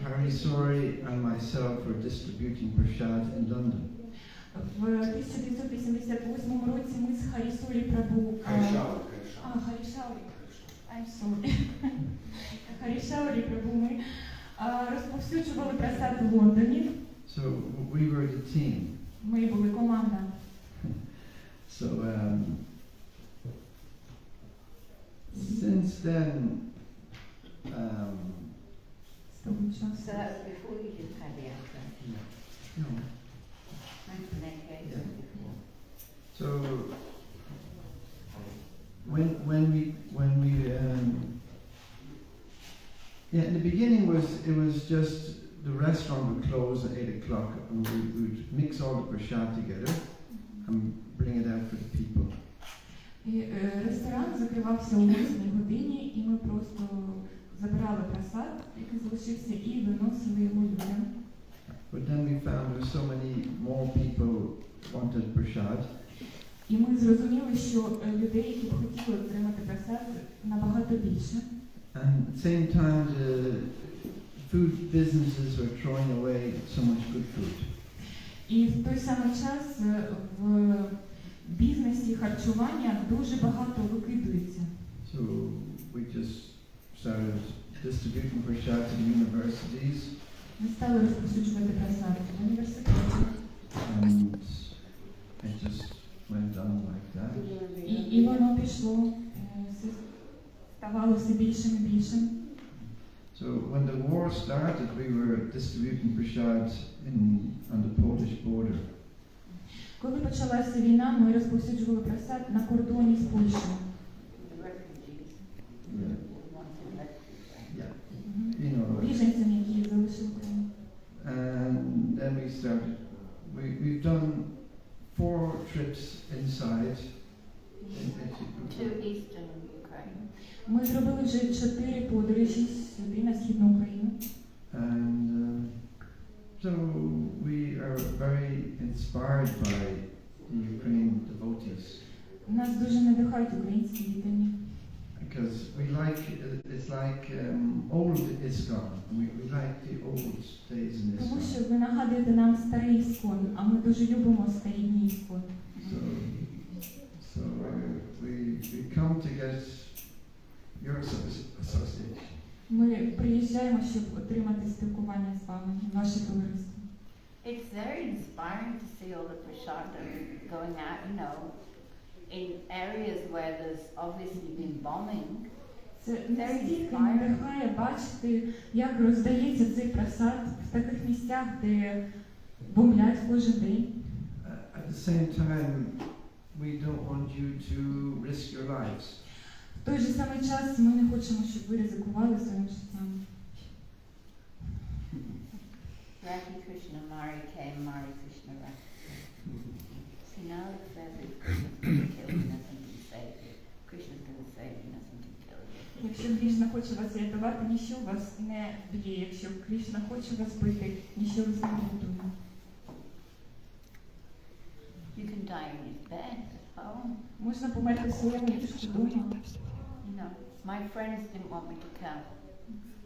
Hari Sori and myself were distributing prasad in London. В 1988 році ми з Харісорі Прабху Харішаурі Прабху ми розповсюджували просад в Лондоні. So we were the team. Ми були команда. So since then, З того часу. So that was before you just had the accent. no. 1988 Yeah. before. So when we in the beginning it was just the restaurant would close at 8 o'clock and we would mix all the prasad together and bring it out for the people. І ресторан закривався о 8 годині, і ми просто забирали просад, який залишився, і виносили його людям. But then we found there were so many more people wanted prasad. І ми зрозуміли, що людей, які б хотіли отримати просад, набагато більше. And at the same time, the food businesses were throwing away so much good food. І в той самий час в бізнесі харчування дуже багато викидується. So we just started distributing prasad to the universities. Ми стали розповсюджувати просад в університеті. And it just went on like that. І воно пішло, ставало все більшим і більшим. So when the war started, we were distributing prasad on the Polish border. Коли почалася війна, ми розповсюджували просад на кордоні з Польщею. Yeah. You know. Біженцям, які залишили Україну. And then we started. We've done 4 trips inside. To eastern Ukraine. Ми зробили вже 4 подорожі сюди, на Східну Україну. And so we are very inspired by the Ukrainian devotees. Нас дуже надихають українські віддані. Because we like, it's like old ISKCON. We like the old days in Тому ISKCON. що ви нагадуєте нам старий Іскон, а ми дуже любимо старі дні Іскон. So we come to get your association. Ми приїжджаємо, щоб отримати спілкування з вами, ваше товариство. It's very inspiring to see all the prasada going out, in areas where there's obviously been bombing. Це настільки надихає бачити, як роздається цей просад в таких місцях, де бомблять кожен день. At the same time, we don't want you to risk your lives. В той же самий час ми не хочемо, щоб ви ризикували своїм життям. Raki Krishna Mari came, Mari Krishna Raki. See, now it says if Krishna's going to kill you, nothing can save you. Krishna's going to save you, nothing can kill you. Якщо Кришна хоче вас рятувати, ніщо вас не б'є. Якщо Кришна хоче вас бити, ніщо вас не врятує. You can die in his bed at home. Можна померти в своєму ліжку вдома. You know, my friends didn't want me to come.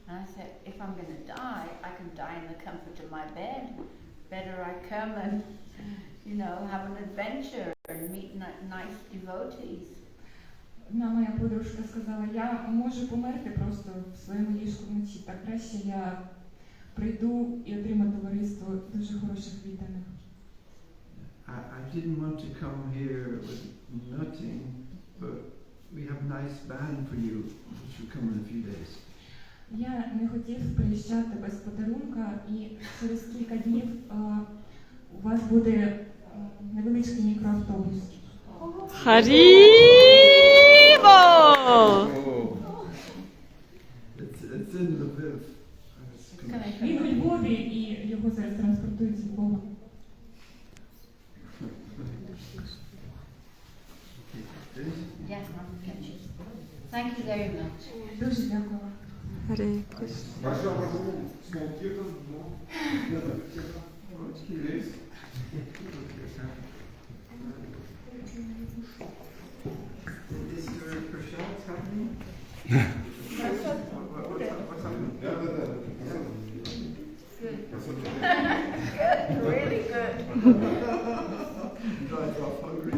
And I said, if I'm going to die, I can die in the comfort of my bed. Better I come and, you know, have an adventure and meet nice devotees. Одна моя подружка сказала, я можу померти просто в своєму ліжку вночі, так краще я прийду і отримаю товариство дуже хороших відданих. I didn't want to come here with nothing, but we have a nice band for you, which will come in a few days. Я не хотів приїжджати без подарунка, і через кілька днів у вас буде невеличкий мікроавтобус. Харіво! It's in Lviv. Він у Львові, і його зараз транспортують з Львова. Yes, ma'am. Thank you very much. Дуже дякую. Харі Кришна. Большой small kirtan, no? Yes. Is your prashad happening? What's happening? Да. Good, really good. Drives off hungry.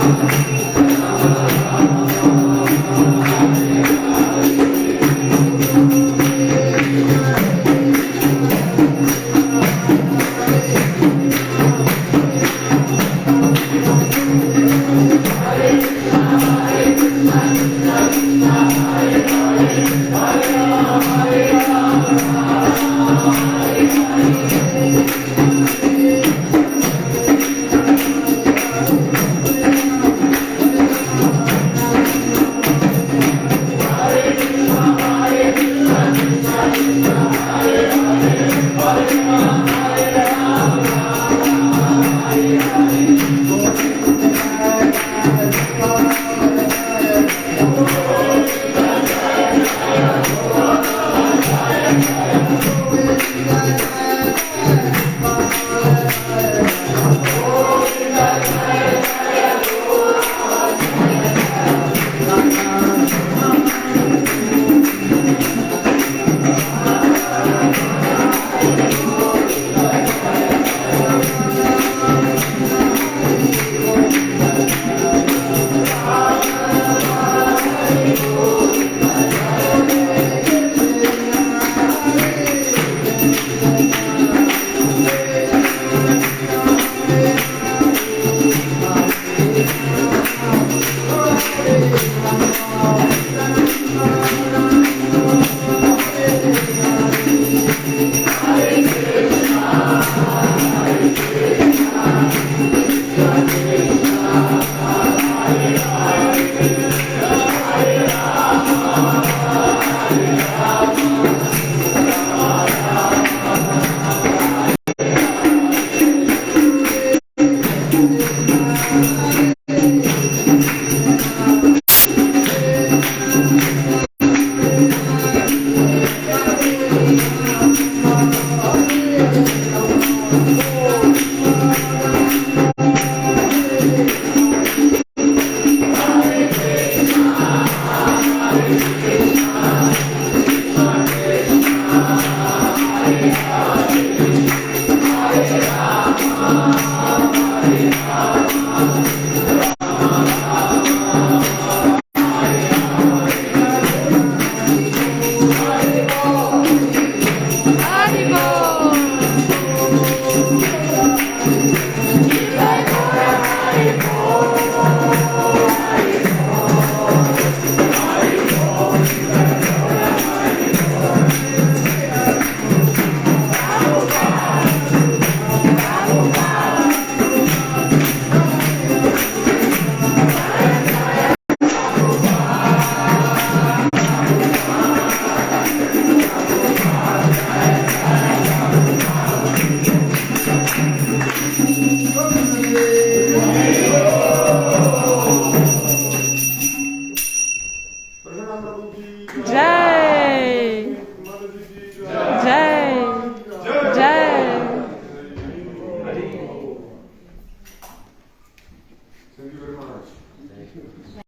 Thank you.